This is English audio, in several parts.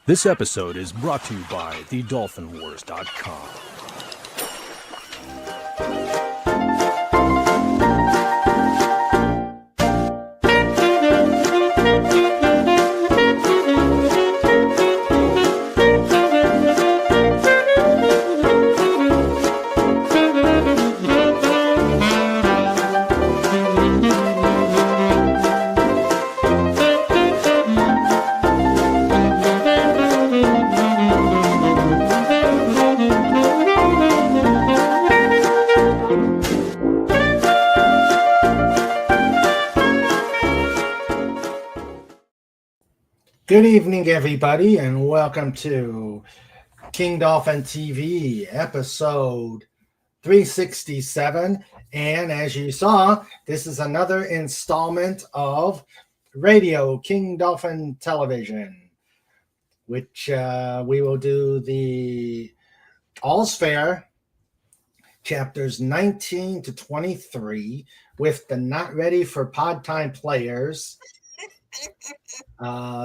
This episode is brought to you by thedolphinwars.com. Good evening, everybody, and welcome to King Dolphin TV, episode 367. And as you saw, this is another installment of Radio King Dolphin Television, which we will do the All's Fair, chapters 19 to 23, with the Not Ready for Pod Time players.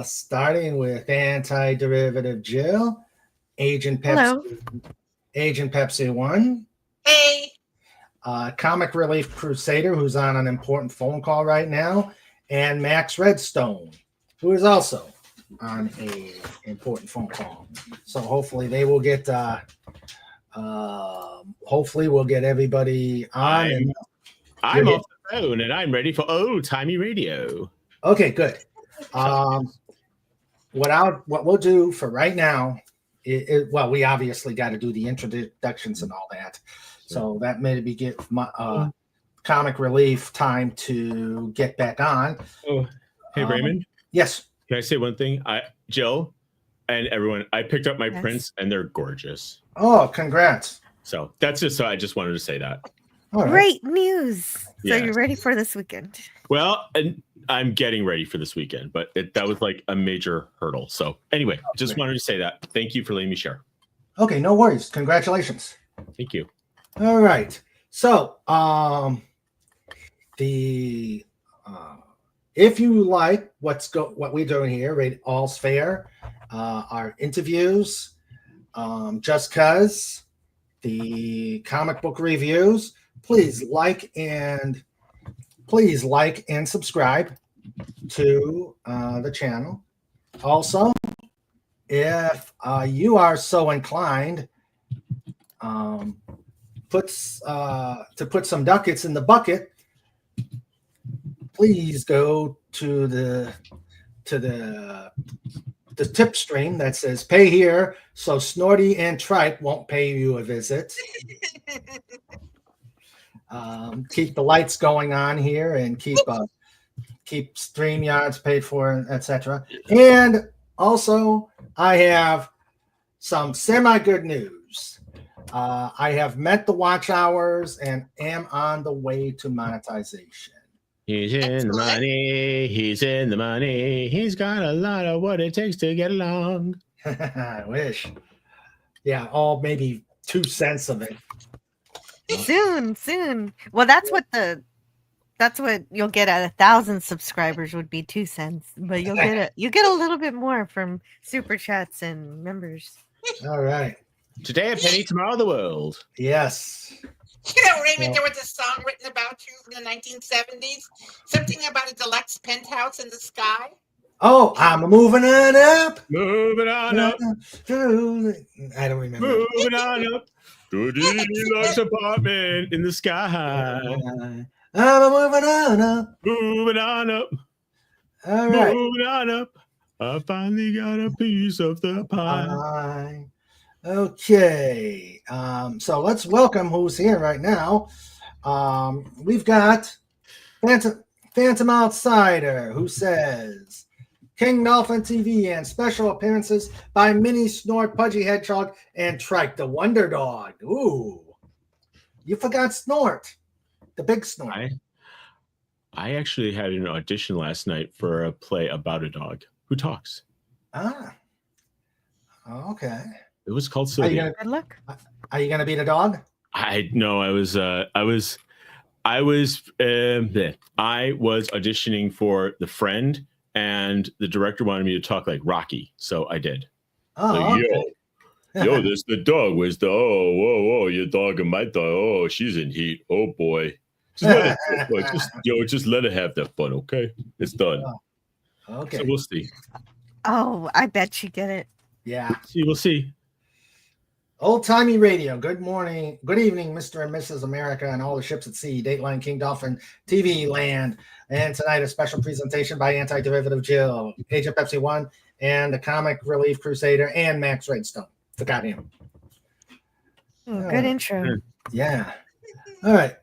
Starting with Anti-Derivative Jill, Agent Pepsi 1. Hey. Comic Relief Crusader, who's on an important phone call right now, and Max Redstone, who is also on a important phone call. So hopefully they will get hopefully we'll get everybody on. I'm off the phone and I'm ready for old-timey radio. Okay, good. What we'll do for right now, we obviously got to do the introductions and all that. So that maybe give my Comic Relief time to get back on. Oh, hey, Raymond. Yes. Can I say one thing? Jill and everyone, I picked up my prints and they're gorgeous. Oh, congrats. So that's just I just wanted to say that. All right. Great news. So Yes. you're ready for this weekend. Well, and I'm getting ready for this weekend, but that was like a major hurdle. So anyway, just wanted to say that. Thank you for letting me share. Okay, no worries. Congratulations. Thank you. All right. So, if you like what we're doing here, All's Fair, our interviews, Just Cuz, the comic book reviews, please like and subscribe to the channel. Also, if you are so inclined, put some ducats in the bucket, please go to the tip stream that says pay here so Snorty and Tripe won't pay you a visit. Keep the lights going on here and keep StreamYards paid for, etc. And also, I have some semi-good news. I have met the watch hours and am on the way to monetization. He's in the money. He's in the money. He's got a lot of what it takes to get along. I wish. Yeah, all maybe 2 cents of it. Soon. Well, that's what you'll get at 1,000 subscribers would be 2 cents, but you get a little bit more from super chats and members. All right. Today a penny, tomorrow the world. Yes. You know, Raymond, there was a song written about you in the 1970s. Something about a deluxe penthouse in the sky. Oh, I'm moving on up. Moving on up. I don't remember. Moving on up to a deluxe apartment in the sky. I'm moving on up. Moving on up. All right. Moving on up. I finally got a piece of the pie. Okay. So let's welcome who's here right now. We've got Phantom Outsider, who says King Dolphin TV and special appearances by Mini Snort, Pudgy Hedgehog, and Trike the Wonder Dog. Ooh, you forgot Snort, the big Snort. I actually had an audition last night for a play about a dog who talks. Ah, okay. It was called Sylvia. Good luck. Are you gonna be the dog? I was auditioning for The Friend, and the director wanted me to talk like Rocky, so I did. Oh, Like, okay. yo, there's the dog. Where's the whoa, your dog and my dog? Oh, she's in heat. Oh boy. Just let her have that fun, okay? It's done. Okay. So we'll see. Oh, I bet you get it. Yeah. We'll see. Old Timey Radio. Good morning. Good evening, Mr. and Mrs. America and all the ships at sea, Dateline King Dolphin TV land. And tonight, a special presentation by Anti-Derivative Jill, Agent Pepsi 1, and the Comic Relief Crusader, and Max Redstone. Forgot him. Good intro. Yeah. All right.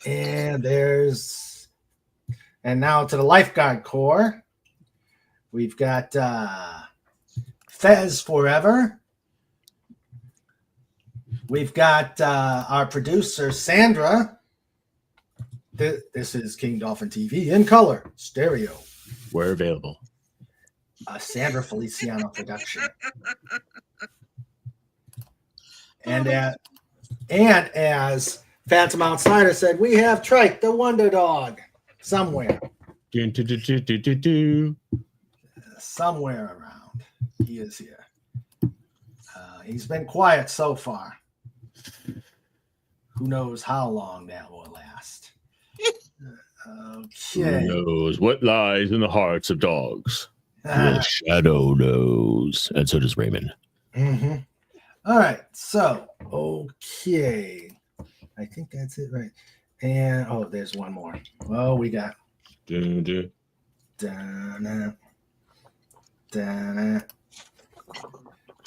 And now to the Lifeguard Corps. We've got Fez Forever. We've got our producer, Sandra. This is King Dolphin TV in color, stereo. We're available. Sandra Feliciano production. And as Phantom Outsider said, we have Trike, the Wonder Dog, somewhere. Somewhere around. He is here. He's been quiet so far. Who knows how long that will last? Okay. Who knows what lies in the hearts of dogs? The shadow knows. And so does Raymond. Mm-hmm. All right. So, okay. I think that's it, right? And, there's one more. Oh, we got. Do. Da-na, da-na.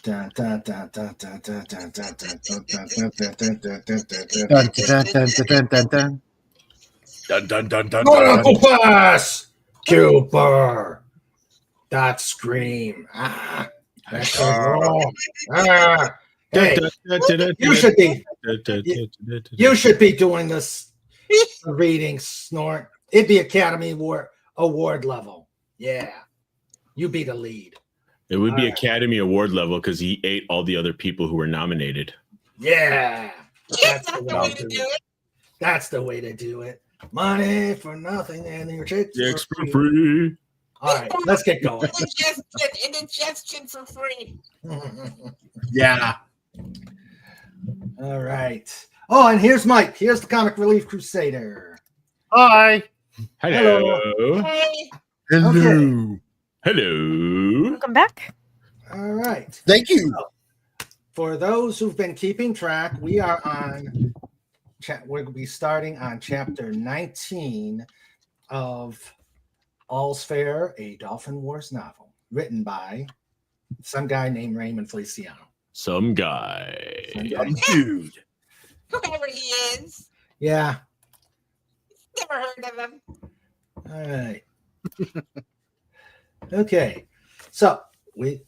Dun, dun, dun, dun, dun, dun, dun, dun, dun, dun, dun, dun, dun, dun, dun, dun. Uncle Pass! Cooper! That scream. That's so wrong. Hey, you should be doing this reading, Snort. It'd be Academy Award level. Yeah. You be the lead. It would be Academy Award level because he ate all the other people who were nominated. Yeah. That's the way to do it. That's the way to do it. Money for nothing and your chicks for free. All right, let's get going. Indigestion for free. Yeah. All right. Oh, and here's Mike. Here's the Comic Relief Crusader. Hi. Hello. Hey. Hello. Okay. Hello. Welcome back. All right. Thank you. For those who've been keeping track, we are on. We're going to be starting on chapter 19 of All's Fair, a Dolphin Wars novel, written by some guy named Raymond Feliciano. Some guy. Some dude. Whoever he is. Yeah. Never heard of him. All right. Okay. So we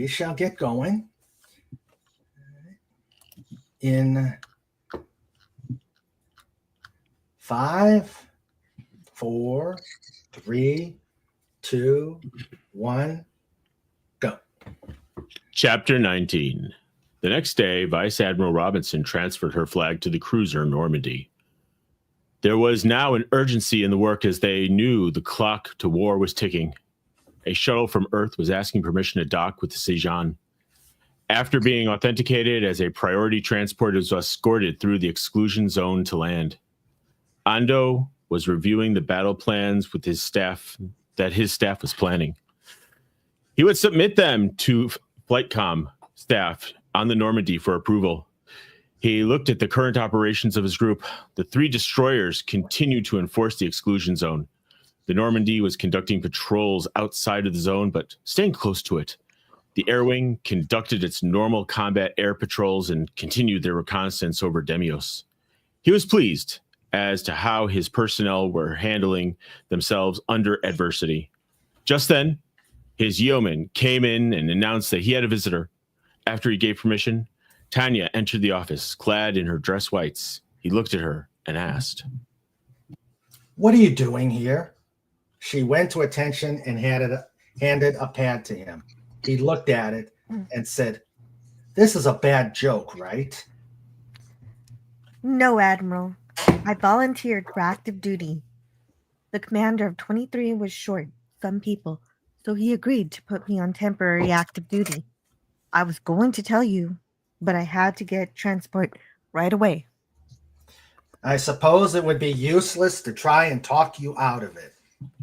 shall get going in 5, 4, 3, 2, 1, go. Chapter 19. The next day, Vice Admiral Robinson transferred her flag to the cruiser Normandy. There was now an urgency in the work as they knew the clock to war was ticking. A shuttle from Earth was asking permission to dock with the Sejan. After being authenticated as a priority transport, it was escorted through the exclusion zone to land. Ando was reviewing the battle plans with his staff was planning. He would submit them to Flightcom staff on the Normandy for approval. He looked at the current operations of his group. The 3 destroyers continued to enforce the exclusion zone. The Normandy was conducting patrols outside of the zone, but staying close to it. The Air Wing conducted its normal combat air patrols and continued their reconnaissance over Demios. He was pleased as to how his personnel were handling themselves under adversity. Just then, his yeoman came in and announced that he had a visitor. After he gave permission, Tanya entered the office, clad in her dress whites. He looked at her and asked, "What are you doing here?" She went to attention and handed a pad to him. He looked at it and said, "This is a bad joke, right?" No, Admiral. I volunteered for active duty. The commander of 23 was short some people, so he agreed to put me on temporary active duty. I was going to tell you, but I had to get transport right away. I suppose it would be useless to try and talk you out of it.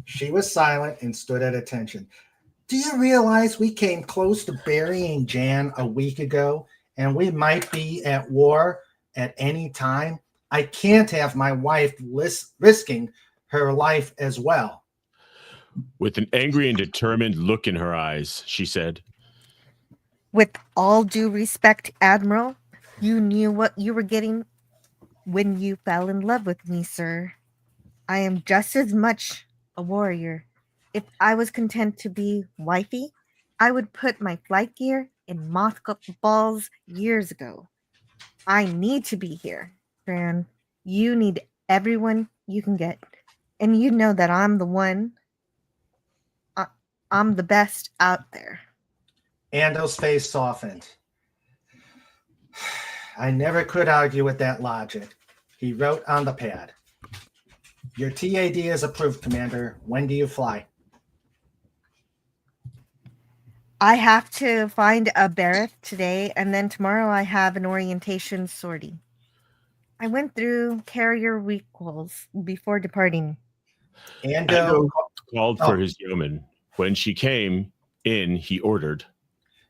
She was silent and stood at attention. Do you realize we came close to burying Jan a week ago, and we might be at war at any time? I can't have my wife risking her life as well. With an angry and determined look in her eyes, she said, With all due respect, Admiral, you knew what you were getting when you fell in love with me, sir. I am just as much a warrior. If I was content to be wifey, I would put my flight gear in mothballs years ago. I need to be here, Fran. You need everyone you can get. And you know that I'm the one. I'm the best out there. Ando's face softened. I never could argue with that logic. He wrote on the pad. Your TAD is approved, Commander. When do you fly? I have to find a berth today, and then tomorrow I have an orientation sortie. I went through carrier recalls before departing. Ando called for his yeoman. When she came in, he ordered,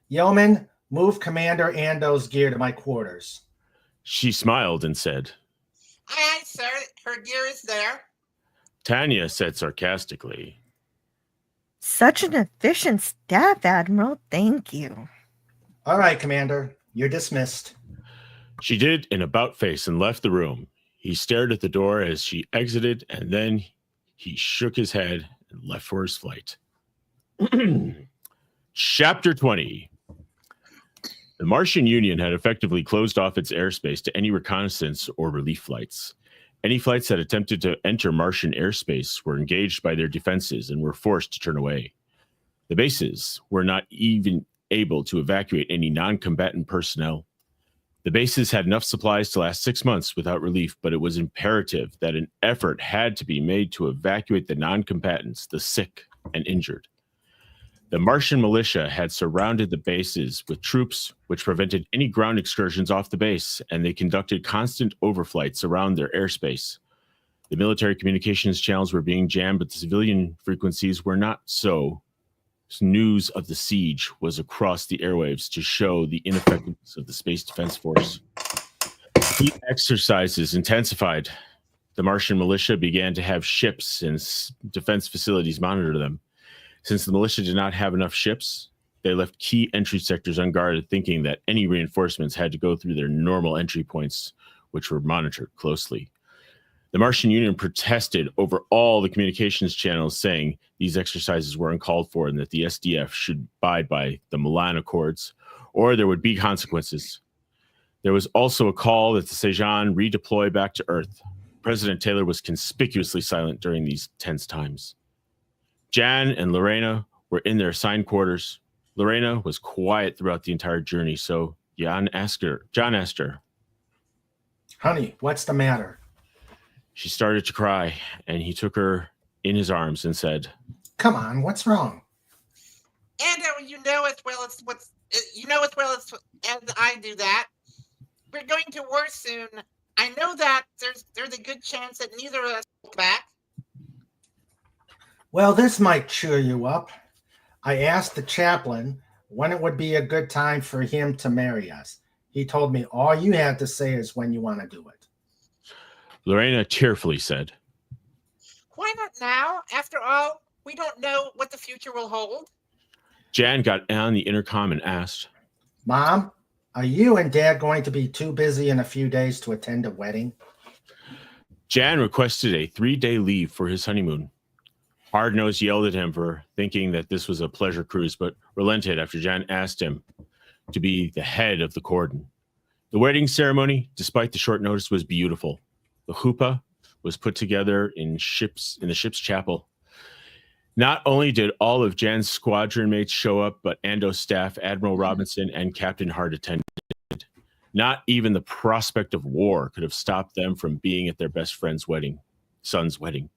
Yeoman, move Commander Ando's gear to my quarters. She smiled and said, Aye, sir. Her gear is there. Tanya said sarcastically, Such an efficient staff, Admiral. Thank you. All right, Commander. You're dismissed. She did an about face and left the room. He stared at the door as she exited, and then he shook his head and left for his flight. Chapter 20. The Martian Union had effectively closed off its airspace to any reconnaissance or relief flights. Any flights that attempted to enter Martian airspace were engaged by their defenses and were forced to turn away. The bases were not even able to evacuate any non-combatant personnel. The bases had enough supplies to last 6 months without relief, but it was imperative that an effort had to be made to evacuate the non-combatants, the sick and injured. The Martian militia had surrounded the bases with troops, which prevented any ground excursions off the base, and they conducted constant overflights around their airspace. The military communications channels were being jammed, but the civilian frequencies were not so. News of the siege was across the airwaves to show the ineffectiveness of the Space Defense Force. Fleet exercises intensified. The Martian militia began to have ships and defense facilities monitor them. Since the militia did not have enough ships, they left key entry sectors unguarded, thinking that any reinforcements had to go through their normal entry points, which were monitored closely. The Martian Union protested over all the communications channels, saying these exercises were uncalled for and that the SDF should abide by the Milan Accords, or there would be consequences. There was also a call that the Sejan redeploy back to Earth. President Taylor was conspicuously silent during these tense times. Jan and Lorena were in their assigned quarters. Lorena was quiet throughout the entire journey, so John asked her, Honey, what's the matter? She started to cry, and he took her in his arms and said, Come on, what's wrong? Ando, you know as well as I do that. We're going to war soon. I know that there's a good chance that neither of us will come back. Well, this might cheer you up. I asked the chaplain when it would be a good time for him to marry us. He told me all you had to say is when you want to do it. Lorena tearfully said, Why not now? After all, we don't know what the future will hold. Jan got on the intercom and asked, Mom, are you and Dad going to be too busy in a few days to attend a wedding? Jan requested a 3-day leave for his honeymoon. Hard-Nosed yelled at him for thinking that this was a pleasure cruise, but relented after Jan asked him to be the head of the cordon. The wedding ceremony, despite the short notice, was beautiful. The chuppah was put together in the ship's chapel. Not only did all of Jan's squadron mates show up, but Ando's staff, Admiral Robinson, and Captain Hart attended. Not even the prospect of war could have stopped them from being at their best friend's son's wedding.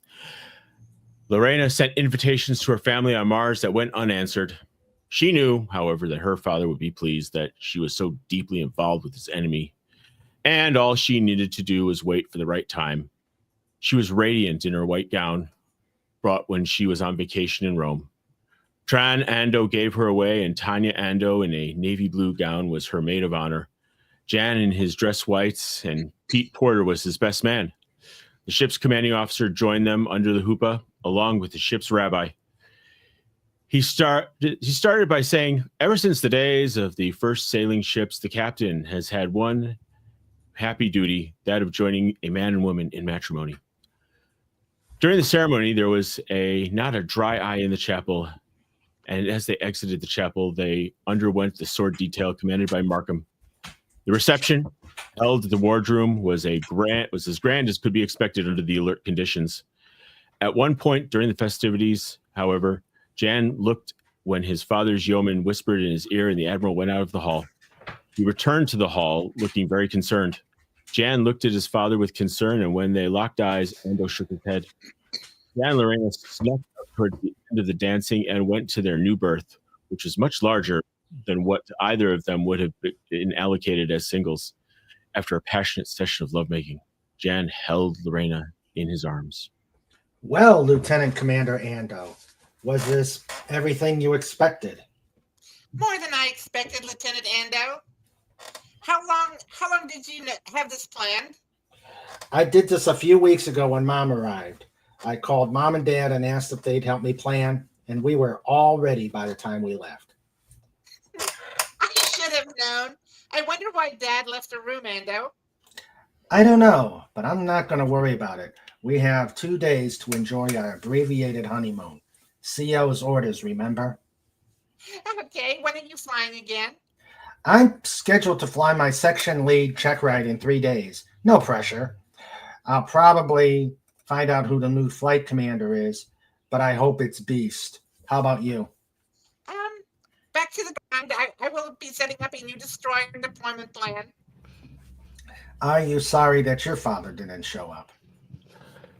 Lorena sent invitations to her family on Mars that went unanswered. She knew, however, that her father would be pleased that she was so deeply involved with his enemy, and all she needed to do was wait for the right time. She was radiant in her white gown, brought when she was on vacation in Rome. Tran Ando gave her away, and Tanya Ando in a navy blue gown was her maid of honor. Jan in his dress whites, and Pete Porter was his best man. The ship's commanding officer joined them under the hoopah, along with the ship's rabbi. He started by saying, ever since the days of the first sailing ships, the captain has had one happy duty, that of joining a man and woman in matrimony. During the ceremony, there was not a dry eye in the chapel, and as they exited the chapel, they underwent the sword detail commanded by Markham. The reception, held at the wardroom, was as grand as could be expected under the alert conditions. At one point during the festivities, however, Jan looked when his father's yeoman whispered in his ear, and the admiral went out of the hall. He returned to the hall, looking very concerned. Jan looked at his father with concern, and when they locked eyes, Ando shook his head. Jan and Lorena snuck up toward the end of the dancing and went to their new berth, which was much larger than what either of them would have been allocated as singles. After a passionate session of lovemaking, Jan held Lorena in his arms. Well, Lieutenant Commander Ando, was this everything you expected? More than I expected, Lieutenant Ando. How long did you have this planned? I did this a few weeks ago when Mom arrived. I called Mom and Dad and asked if they'd help me plan, and we were all ready by the time we left. I should have known. I wonder why Dad left the room, Ando. I don't know, but I'm not going to worry about it. We have 2 days to enjoy our abbreviated honeymoon. CO's orders, remember? Okay, when are you flying again? I'm scheduled to fly my section lead check ride in 3 days. No pressure. I'll probably find out who the new flight commander is, but I hope it's Beast. How about you? Back to the ground. I will be setting up a new destroyer deployment plan. Are you sorry that your father didn't show up?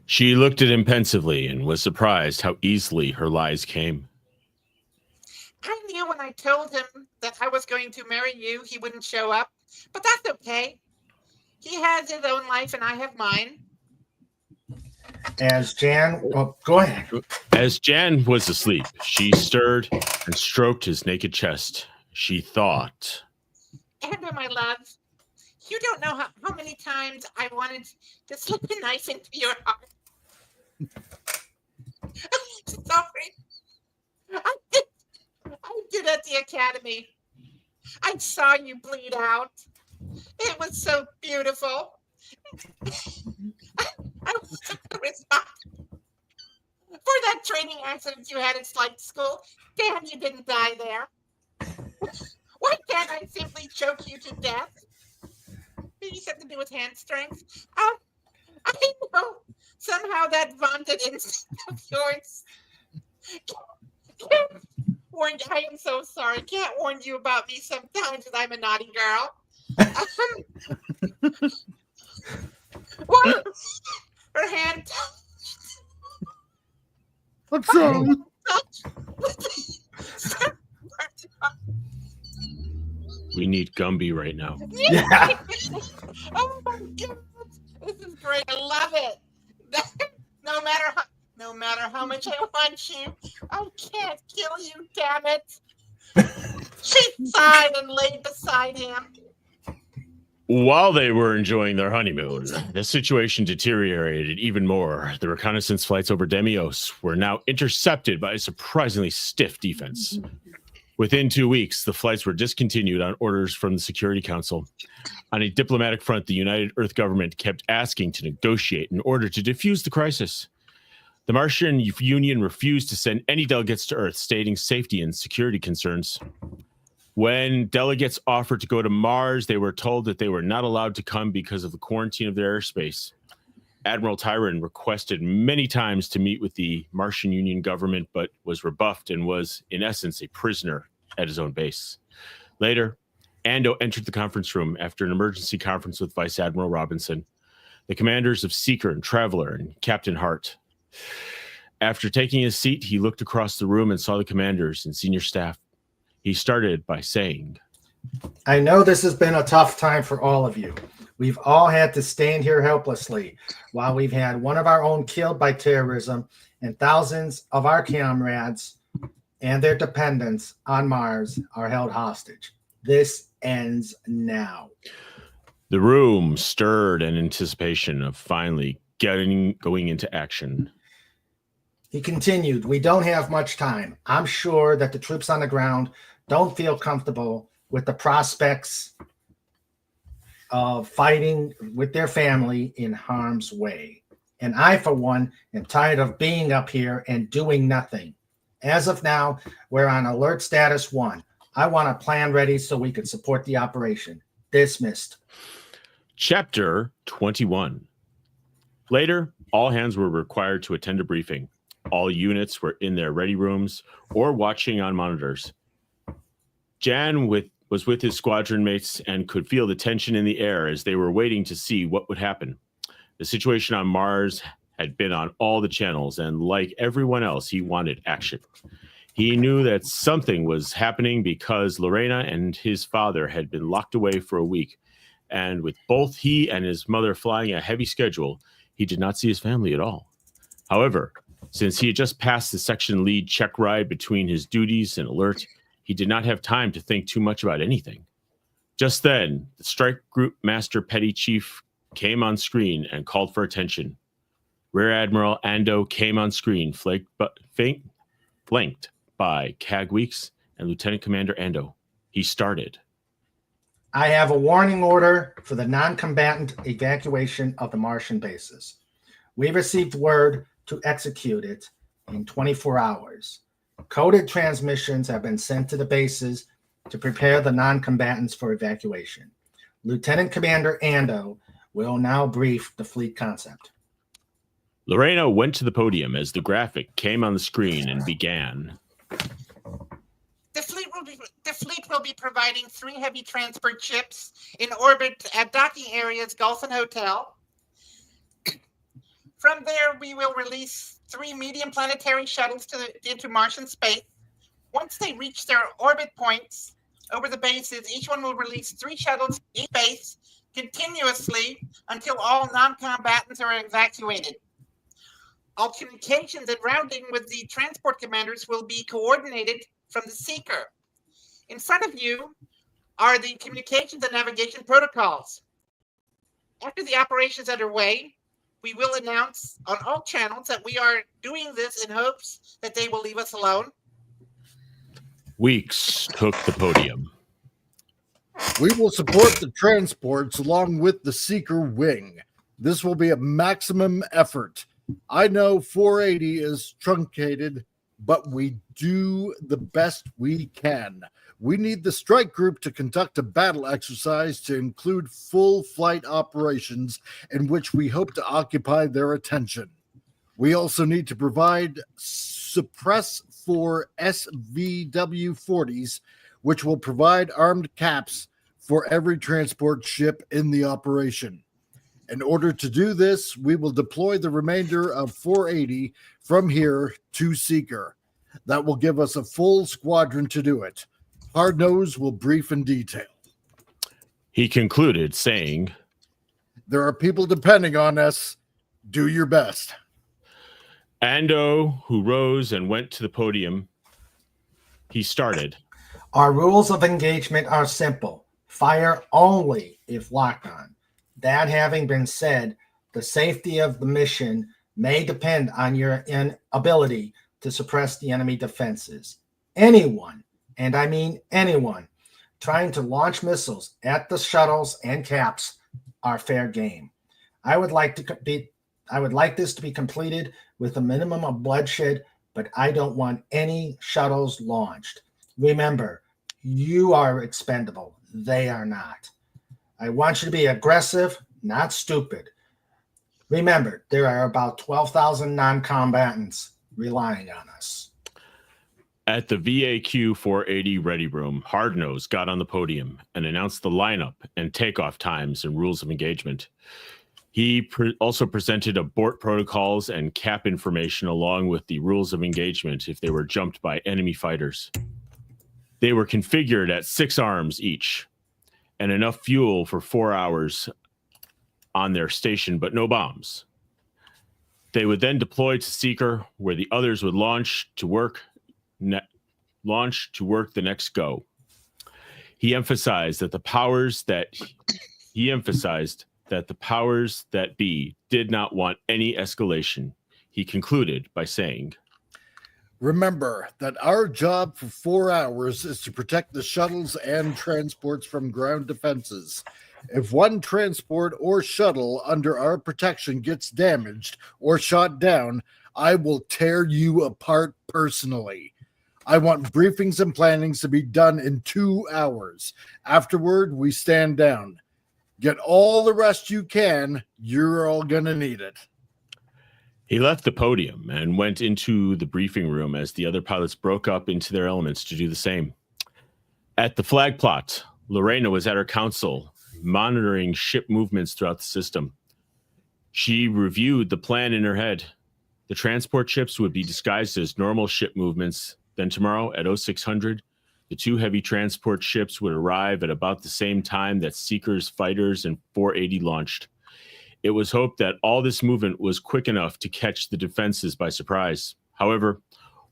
She looked at him pensively and was surprised how easily her lies came. I knew when I told him that I was going to marry you, he wouldn't show up, but that's okay. He has his own life and I have mine. As Jan, well, go ahead. As Jan was asleep, she stirred and stroked his naked chest. She thought, Ando, my love, you don't know how many times I wanted to slip a knife into your heart. Sorry. I did at the academy. I saw you bleed out. It was so beautiful. I wasn't responsible for that training accident you had at flight school. Damn, you didn't die there. Why can't I simply choke you to death? Maybe something to do with hand strength. I know somehow that vaunted instinct of yours. I am so sorry. Can't warn you about me sometimes that I'm a naughty girl. What? Her hand What's wrong? we need Gumby right now. Yeah. Oh my God. This is great. I love it. No matter how much I want you, I can't kill you, damn it. She sighed and laid beside him. While they were enjoying their honeymoon, the situation deteriorated even more. The reconnaissance flights over Demios were now intercepted by a surprisingly stiff defense. Within 2 weeks, the flights were discontinued on orders from the Security Council. On a diplomatic front, the United Earth government kept asking to negotiate in order to defuse the crisis. The Martian Union refused to send any delegates to Earth, stating safety and security concerns. When delegates offered to go to Mars, they were told that they were not allowed to come because of the quarantine of their airspace. Admiral Tyron requested many times to meet with the Martian Union government, but was rebuffed and was, in essence, a prisoner at his own base. Later, Ando entered the conference room after an emergency conference with Vice Admiral Robinson, the commanders of Seeker and Traveler, and Captain Hart. After taking his seat, he looked across the room and saw the commanders and senior staff. He started by saying, I know this has been a tough time for all of you. We've all had to stand here helplessly while we've had one of our own killed by terrorism and thousands of our comrades and their dependents on Mars are held hostage. This ends now. The room stirred in anticipation of finally going into action. He continued, we don't have much time. I'm sure that the troops on the ground don't feel comfortable with the prospects of fighting with their family in harm's way. And I, for one, am tired of being up here and doing nothing. As of now, we're on alert status 1. I want a plan ready so we can support the operation. Dismissed. Chapter 21. Later, all hands were required to attend a briefing. All units were in their ready rooms or watching on monitors. Jan was with his squadron mates and could feel the tension in the air as they were waiting to see what would happen. The situation on Mars had been on all the channels, and like everyone else, he wanted action. He knew that something was happening because Lorena and his father had been locked away for a week, and with both he and his mother flying a heavy schedule, he did not see his family at all. However, since he had just passed the section lead check ride between his duties and alert, he did not have time to think too much about anything. Just then, the strike group master petty chief came on screen and called for attention. Rear Admiral Ando came on screen, flanked by CAG Weeks and Lieutenant Commander Ando. He started. I have a warning order for the non-combatant evacuation of the Martian bases. We received word to execute it in 24 hours. Coded transmissions have been sent to the bases to prepare the non-combatants for evacuation. Lieutenant Commander Ando will now brief the fleet concept. Lorena went to the podium as the graphic came on the screen and began. The fleet will be providing 3 heavy transport ships in orbit at docking areas Gulf and Hotel. From there, we will release 3 medium planetary shuttles into Martian space. Once they reach their orbit points over the bases, each one will release 3 shuttles each base continuously until all non-combatants are evacuated. All communications and routing with the transport commanders will be coordinated from the seeker. In front of you are the communications and navigation protocols. After the operation is underway, we will announce on all channels that we are doing this in hopes that they will leave us alone. Weeks took the podium. We will support the transports along with the Seeker wing. This will be a maximum effort. I know 480 is truncated, but we do the best we can. We need the strike group to conduct a battle exercise to include full flight operations in which we hope to occupy their attention. We also need to provide suppress for SVW-40s, which will provide armed caps for every transport ship in the operation. In order to do this, we will deploy the remainder of 480 from here to Seeker. That will give us a full squadron to do it. Hard Nose will brief in detail. He concluded, saying, There are people depending on us. Do your best. Ando, who rose and went to the podium, he started. Our rules of engagement are simple. Fire only if locked on. That having been said, the safety of the mission may depend on your inability to suppress the enemy defenses. Anyone, and I mean anyone, trying to launch missiles at the shuttles and caps are fair game. I would like this to be completed with a minimum of bloodshed, but I don't want any shuttles launched. Remember, you are expendable. They are not. I want you to be aggressive, not stupid. Remember, there are about 12,000 non-combatants relying on us. At the VAQ 480 ready room, Hardnose got on the podium and announced the lineup and takeoff times and rules of engagement. He also presented abort protocols and cap information along with the rules of engagement if they were jumped by enemy fighters. They were configured at 6 arms each and enough fuel for 4 hours on their station, but no bombs. They would then deploy to Seeker, where the others would launch to work the next go. He emphasized that the powers that be did not want any escalation. He concluded by saying, Remember that our job for 4 hours is to protect the shuttles and transports from ground defenses. If one transport or shuttle under our protection gets damaged or shot down, I will tear you apart personally. I want briefings and plannings to be done in 2 hours. Afterward, we stand down. Get all the rest you can. You're all going to need it. He left the podium and went into the briefing room as the other pilots broke up into their elements to do the same. At the flag plot, Lorena was at her console, monitoring ship movements throughout the system. She reviewed the plan in her head. The transport ships would be disguised as normal ship movements. Then tomorrow at 0600, the 2 heavy transport ships would arrive at about the same time that Seeker's fighters and 480 launched. It was hoped that all this movement was quick enough to catch the defenses by surprise. However,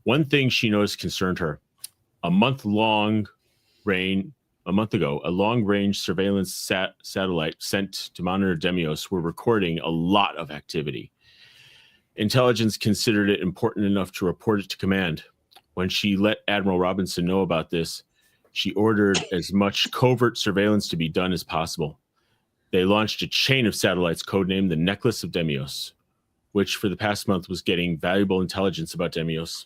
one thing she noticed concerned her. A month ago, a long-range surveillance satellite sent to monitor Demios were recording a lot of activity. Intelligence considered it important enough to report it to command. When she let Admiral Robinson know about this, she ordered as much covert surveillance to be done as possible. They launched a chain of satellites codenamed the Necklace of Demios, which for the past month was getting valuable intelligence about Demios.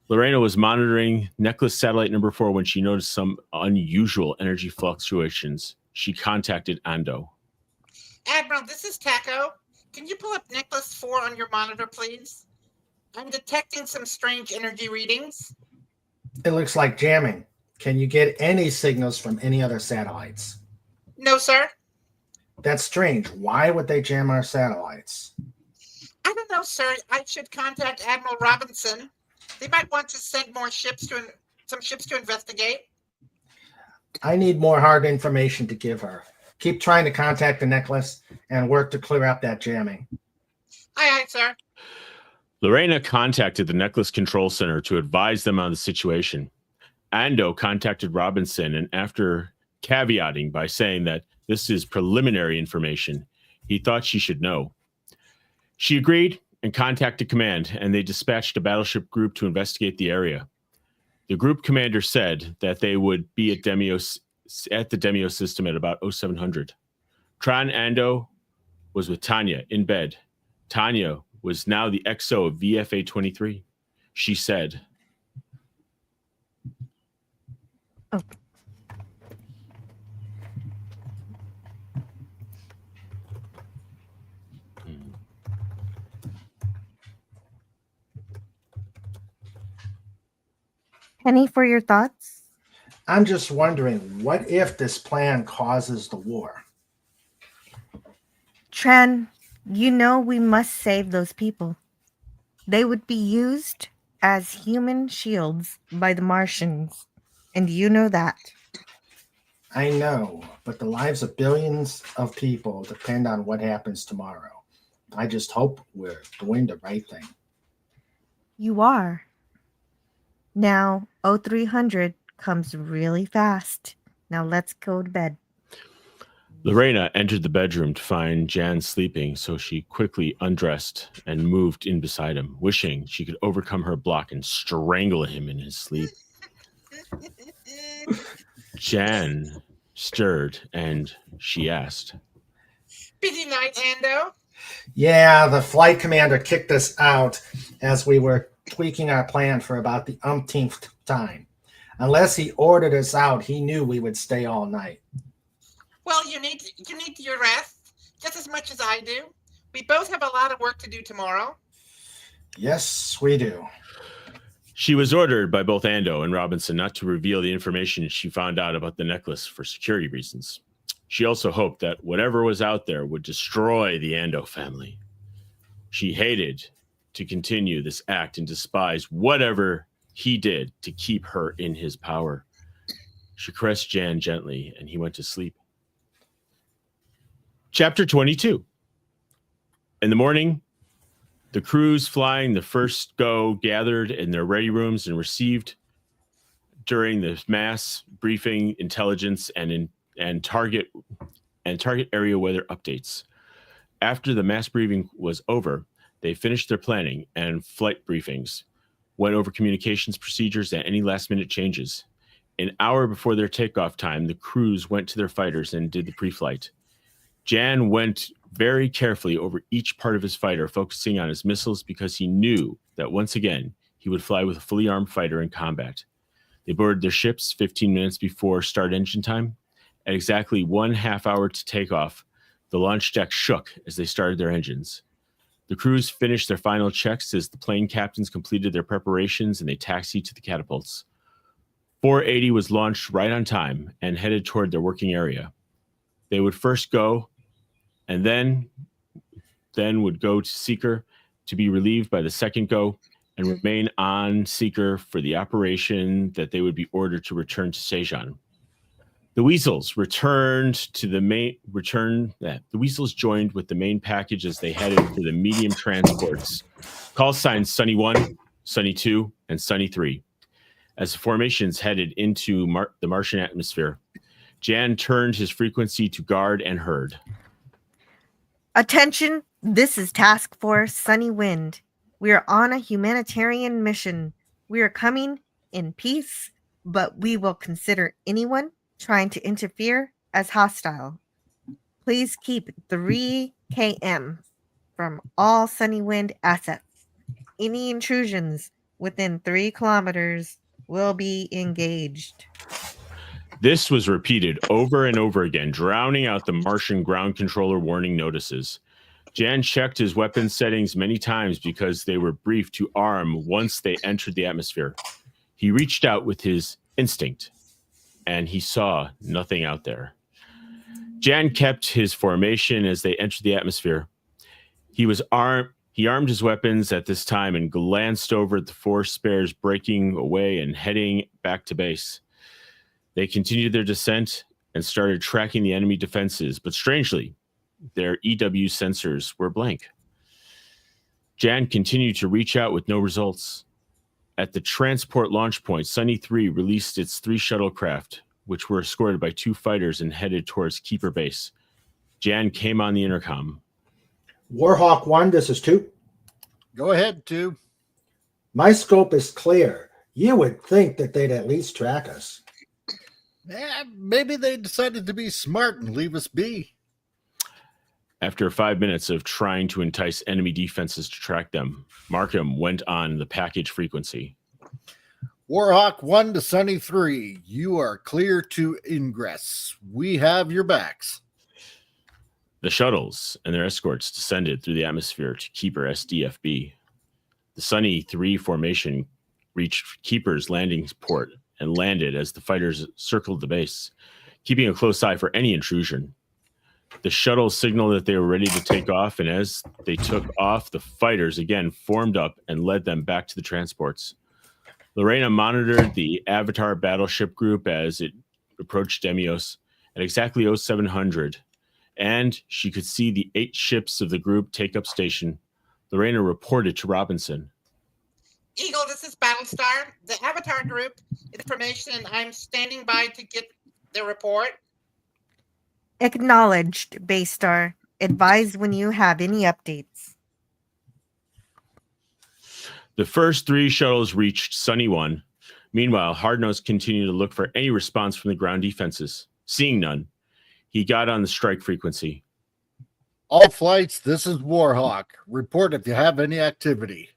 Lorena was monitoring Necklace Satellite number 4 when she noticed some unusual energy fluctuations. She contacted Ando. Admiral, this is Taco. Can you pull up Necklace 4 on your monitor, please? I'm detecting some strange energy readings. It looks like jamming. Can you get any signals from any other satellites? No, sir. That's strange. Why would they jam our satellites? I don't know, sir. I should contact Admiral Robinson. They might want to send more some ships to investigate. I need more hard information to give her. Keep trying to contact the Necklace and work to clear up that jamming. Aye, sir. Lorena contacted the Necklace Control Center to advise them on the situation. Ando contacted Robinson, and after caveating by saying that this is preliminary information, he thought she should know. She agreed and contacted command, and they dispatched a battleship group to investigate the area. The group commander said that they would be at the Demios system at about 0700. Tran Ando was with Tanya in bed. Tanya was now the XO of VFA 23. She said, Oh. Penny, for your thoughts? I'm just wondering, what if this plan causes the war? Tran, you know we must save those people. They would be used as human shields by the Martians, and you know that. I know, but the lives of billions of people depend on what happens tomorrow. I just hope we're doing the right thing. You are. Now, 0300 comes really fast. Now let's go to bed. Lorena entered the bedroom to find Jan sleeping, so she quickly undressed and moved in beside him, wishing she could overcome her block and strangle him in his sleep. Jan stirred and she asked, Busy night, Ando. Yeah, the flight commander kicked us out as we were tweaking our plan for about the umpteenth time. Unless he ordered us out, he knew we would stay all night. Well, you need your rest just as much as I do. We both have a lot of work to do tomorrow. Yes, we do. She was ordered by both Ando and Robinson not to reveal the information she found out about the necklace for security reasons. She also hoped that whatever was out there would destroy the Ando family. She hated to continue this act and despised whatever he did to keep her in his power. She caressed Jan gently, and he went to sleep. Chapter 22. In the morning, the crews flying the first go gathered in their ready rooms and received during the mass briefing intelligence and target area weather updates. After the mass briefing was over, they finished their planning and flight briefings, went over communications procedures and any last-minute changes. An hour before their takeoff time, the crews went to their fighters and did the pre-flight. Jan went very carefully over each part of his fighter, focusing on his missiles because he knew that once again, he would fly with a fully armed fighter in combat. They boarded their ships 15 minutes before start engine time. At exactly 1/2 hour to takeoff, the launch deck shook as they started their engines. The crews finished their final checks as the plane captains completed their preparations and they taxied to the catapults. 480 was launched right on time and headed toward their working area. They would first go and then would go to Seeker to be relieved by the second go and remain on Seeker for the operation that they would be ordered to return to Sejan. The Weasels The Weasels joined with the main package as they headed for the medium transports. Call signs Sunny 1, Sunny 2, and Sunny 3. As the formations headed into the Martian atmosphere, Jan turned his frequency to guard and herd. Attention, this is Task Force Sunny Wind. We are on a humanitarian mission. We are coming in peace, but we will consider anyone trying to interfere as hostile. Please keep 3 km from all Sunny Wind assets. Any intrusions within 3 kilometers will be engaged. This was repeated over and over again, drowning out the Martian ground controller warning notices. Jan checked his weapon settings many times because they were briefed to arm once they entered the atmosphere. He reached out with his instinct, and he saw nothing out there. Jan kept his formation as they entered the atmosphere. He armed his weapons at this time and glanced over at the 4 spares breaking away and heading back to base. They continued their descent and started tracking the enemy defenses, but strangely, their EW sensors were blank. Jan continued to reach out with no results. At the transport launch point, Sunny 3 released its 3 shuttlecraft, which were escorted by 2 fighters and headed towards Keeper Base. Jan came on the intercom. Warhawk 1, this is 2. Go ahead, 2. My scope is clear. You would think that they'd at least track us. Maybe they decided to be smart and leave us be. After 5 minutes of trying to entice enemy defenses to track them, Markham went on the package frequency. Warhawk 1 to Sunny 3, you are clear to ingress. We have your backs. The shuttles and their escorts descended through the atmosphere to Keeper SDFB. The Sunny 3 formation reached Keeper's landing port and landed as the fighters circled the base, keeping a close eye for any intrusion. The shuttle signaled that they were ready to take off, and as they took off, the fighters again formed up and led them back to the transports. Lorena monitored the Avatar battleship group as it approached Demios at exactly 0700, and she could see the 8 ships of the group take up station. Lorena reported to Robinson. Eagle, this is Battlestar. The Avatar group information, and I'm standing by to get the report. Acknowledged, Baystar. Advise when you have any updates. The first 3 shuttles reached Sunny 1. Meanwhile, Hardnose continued to look for any response from the ground defenses. Seeing none, he got on the strike frequency. All flights, this is Warhawk. Report if you have any activity.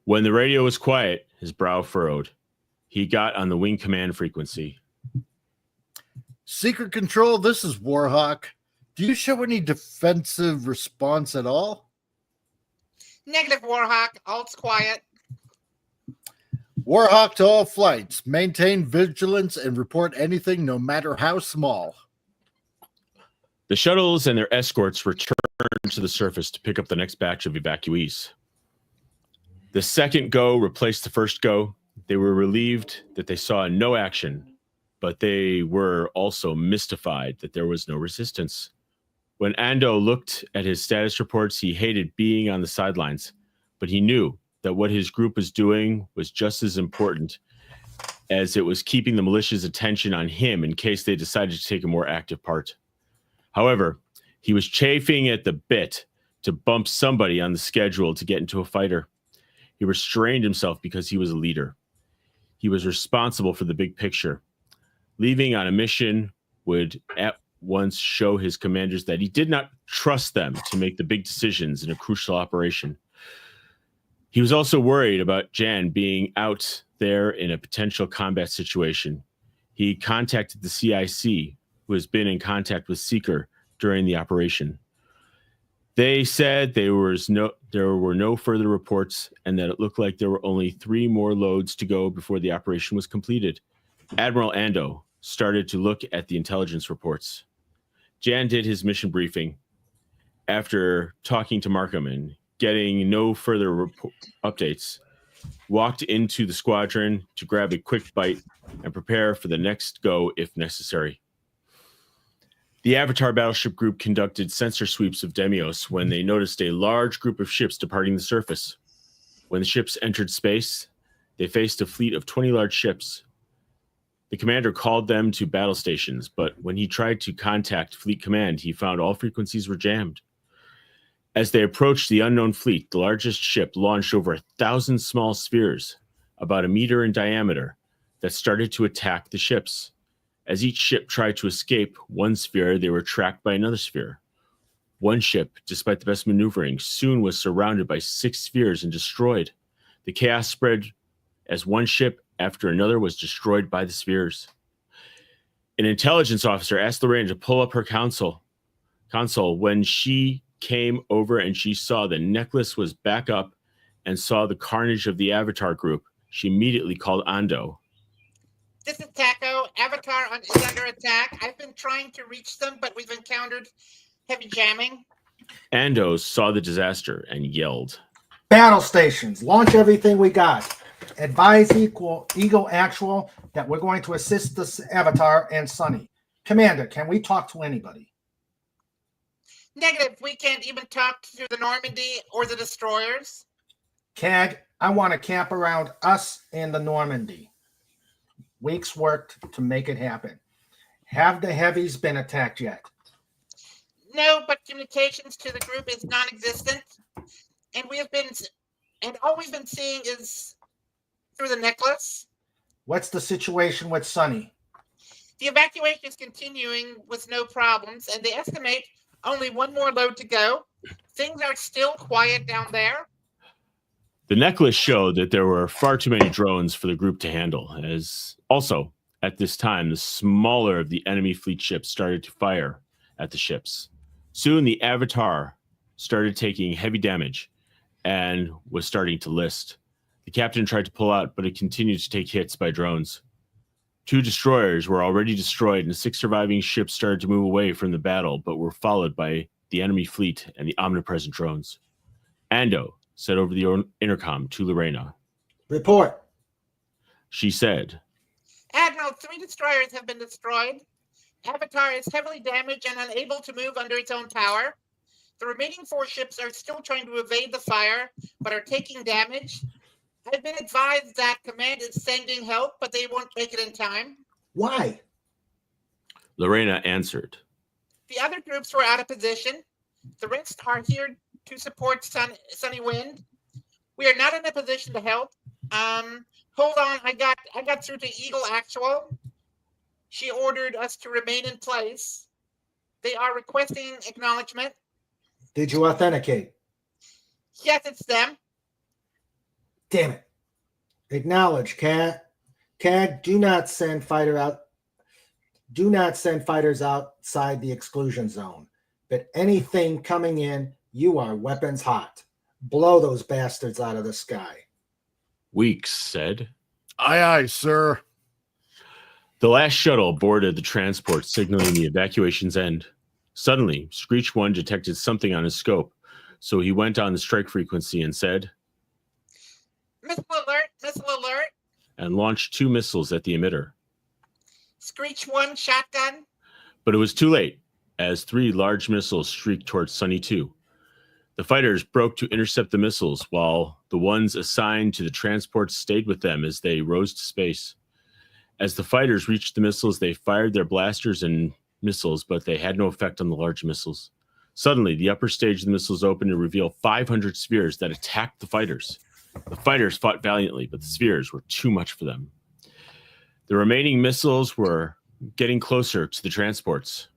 When the radio was quiet, his brow furrowed. He got on the wing command frequency. Secret Control, this is Warhawk. Do you show any defensive response at all? Negative, Warhawk. All's quiet. Warhawk to all flights. Maintain vigilance and report anything, no matter how small. The shuttles and their escorts returned to the surface to pick up the next batch of evacuees. The second go replaced the first go. They were relieved that they saw no action, but they were also mystified that there was no resistance. When Ando looked at his status reports, he hated being on the sidelines, but he knew that what his group was doing was just as important as it was keeping the militia's attention on him in case they decided to take a more active part. However, he was chafing at the bit to bump somebody on the schedule to get into a fighter. He restrained himself because he was a leader. He was responsible for the big picture. Leaving on a mission would at once show his commanders that he did not trust them to make the big decisions in a crucial operation. He was also worried about Jan being out there in a potential combat situation. He contacted the CIC, who has been in contact with Seeker during the operation. They said there were no further reports and that it looked like there were only 3 more loads to go before the operation was completed. Admiral Ando started to look at the intelligence reports. Jan did his mission briefing. After talking to Markham and getting no further updates, walked into the squadron to grab a quick bite and prepare for the next go if necessary. The Avatar battleship group conducted sensor sweeps of Demios when they noticed a large group of ships departing the surface. When the ships entered space, they faced a fleet of 20 large ships. The commander called them to battle stations, but when he tried to contact Fleet Command, he found all frequencies were jammed. As they approached the unknown fleet, the largest ship launched over 1,000 small spheres, about 1 meter in diameter, that started to attack the ships. As each ship tried to escape one sphere, they were tracked by another sphere. One ship, despite the best maneuvering, soon was surrounded by 6 spheres and destroyed. The chaos spread as one ship after another was destroyed by the spheres. An intelligence officer asked Lorraine to pull up her console. When she came over and she saw the necklace was back up and saw the carnage of the Avatar group, she immediately called Ando. This is Taco. Avatar is under attack. I've been trying to reach them, but we've encountered heavy jamming. Ando saw the disaster and yelled. Battle stations, launch everything we got. Advise Eagle Actual that we're going to assist the Avatar and Sunny. Commander, can we talk to anybody? Negative. We can't even talk to the Normandy or the destroyers. CAG, I want to camp around us and the Normandy. Weeks worked to make it happen. Have the heavies been attacked yet? No, but communications to the group is non-existent. And all we've been seeing is through the necklace. What's the situation with Sunny? The evacuation is continuing with no problems, and they estimate only 1 more load to go. Things are still quiet down there. The necklace showed that there were far too many drones for the group to handle, as also, at this time, the smaller of the enemy fleet ships started to fire at the ships. Soon the Avatar started taking heavy damage and was starting to list. The captain tried to pull out, but it continued to take hits by drones. 2 destroyers were already destroyed, and 6 surviving ships started to move away from the battle, but were followed by the enemy fleet and the omnipresent drones. Ando said over the intercom to Lorena. Report. She said, Admiral, 3 destroyers have been destroyed. Avatar is heavily damaged and unable to move under its own power. The remaining 4 ships are still trying to evade the fire, but are taking damage. I've been advised that Command is sending help, but they won't make it in time. Why? Lorena answered. The other groups were out of position. The rest are here to support Sunny Wind. We are not in a position to help. Hold on, I got through to Eagle Actual. She ordered us to remain in place. They are requesting acknowledgement. Did you authenticate? Yes, it's them. Damn it. Acknowledge, CAG. CAG, do not send fighters outside the exclusion zone. But anything coming in, you are weapons hot. Blow those bastards out of the sky. Weeks said. Aye, aye, sir. The last shuttle boarded the transport, signaling the evacuation's end. Suddenly, Screech 1 detected something on his scope, so he went on the strike frequency and said, Missile alert, missile alert. and launched 2 missiles at the emitter. Screech 1 shotgun. But it was too late, as 3 large missiles streaked towards Sunny 2. The fighters broke to intercept the missiles, while the ones assigned to the transports stayed with them as they rose to space. As the fighters reached the missiles, they fired their blasters and missiles, but they had no effect on the large missiles. Suddenly, the upper stage of the missiles opened to reveal 500 spheres that attacked the fighters. The fighters fought valiantly, but the spheres were too much for them. The remaining missiles were getting closer to the transports.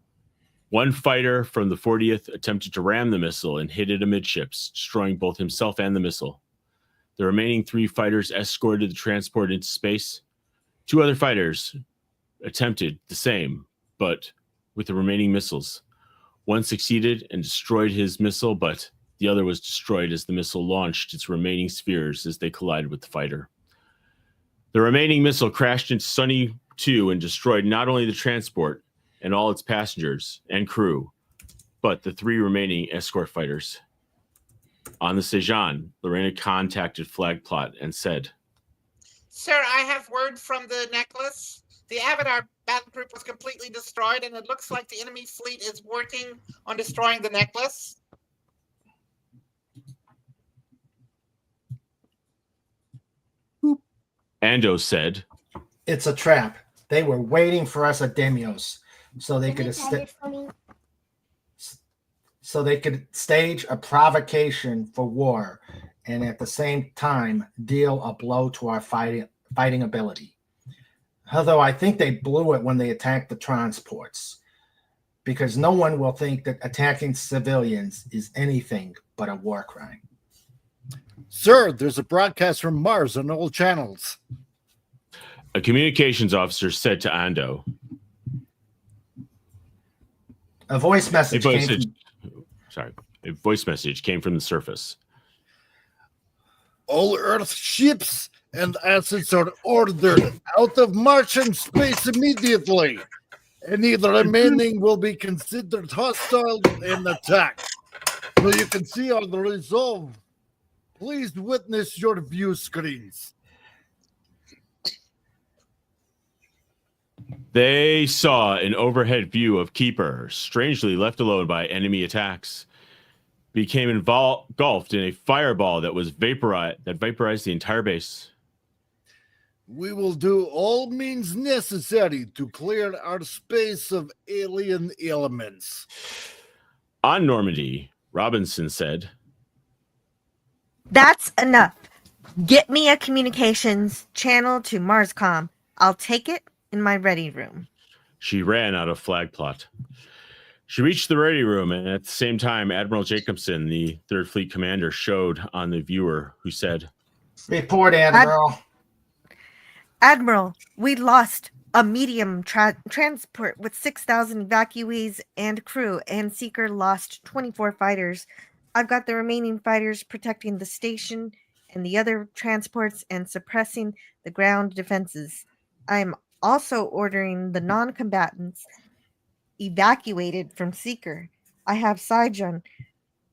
One fighter from the 40th attempted to ram the missile and hit it amidships, destroying both himself and the missile. The remaining 3 fighters escorted the transport into space. 2 other fighters attempted the same, but with the remaining missiles. One succeeded and destroyed his missile, but the other was destroyed as the missile launched its remaining spheres as they collided with the fighter. The remaining missile crashed into Sunny 2 and destroyed not only the transport and all its passengers and crew, but the 3 remaining escort fighters. On the Sejan, Lorena contacted Flagplot and said, Sir, I have word from the necklace. The Avatar battle group was completely destroyed, and it looks like the enemy fleet is working on destroying the necklace. Ando said, It's a trap. They were waiting for us at Demios so they could stage a provocation for war and at the same time deal a blow to our fighting ability. Although I think they blew it when they attacked the transports, because no one will think that attacking civilians is anything but a war crime. Sir, there's a broadcast from Mars on all channels. a communications officer said to Ando, A voice message. A voice message came from the surface. All Earth ships and assets are ordered out of Martian space immediately. Any remaining will be considered hostile and attacked. So you can see our resolve. Please witness your view screens. They saw an overhead view of Keeper, strangely left alone by enemy attacks, became engulfed in a fireball that vaporized the entire base. We will do all means necessary to clear our space of alien elements. On Normandy, Robinson said, That's enough. Get me a communications channel to Marscom. I'll take it in my ready room. She ran out of flag plot. She reached the ready room, and at the same time, Admiral Jacobson, the Third Fleet commander, showed on the viewer, who said, Report, Admiral. Admiral, we lost a medium transport with 6,000 evacuees and crew, and Seeker lost 24 fighters. I've got the remaining fighters protecting the station and the other transports and suppressing the ground defenses. I am also ordering the non-combatants evacuated from Seeker. I have Saijan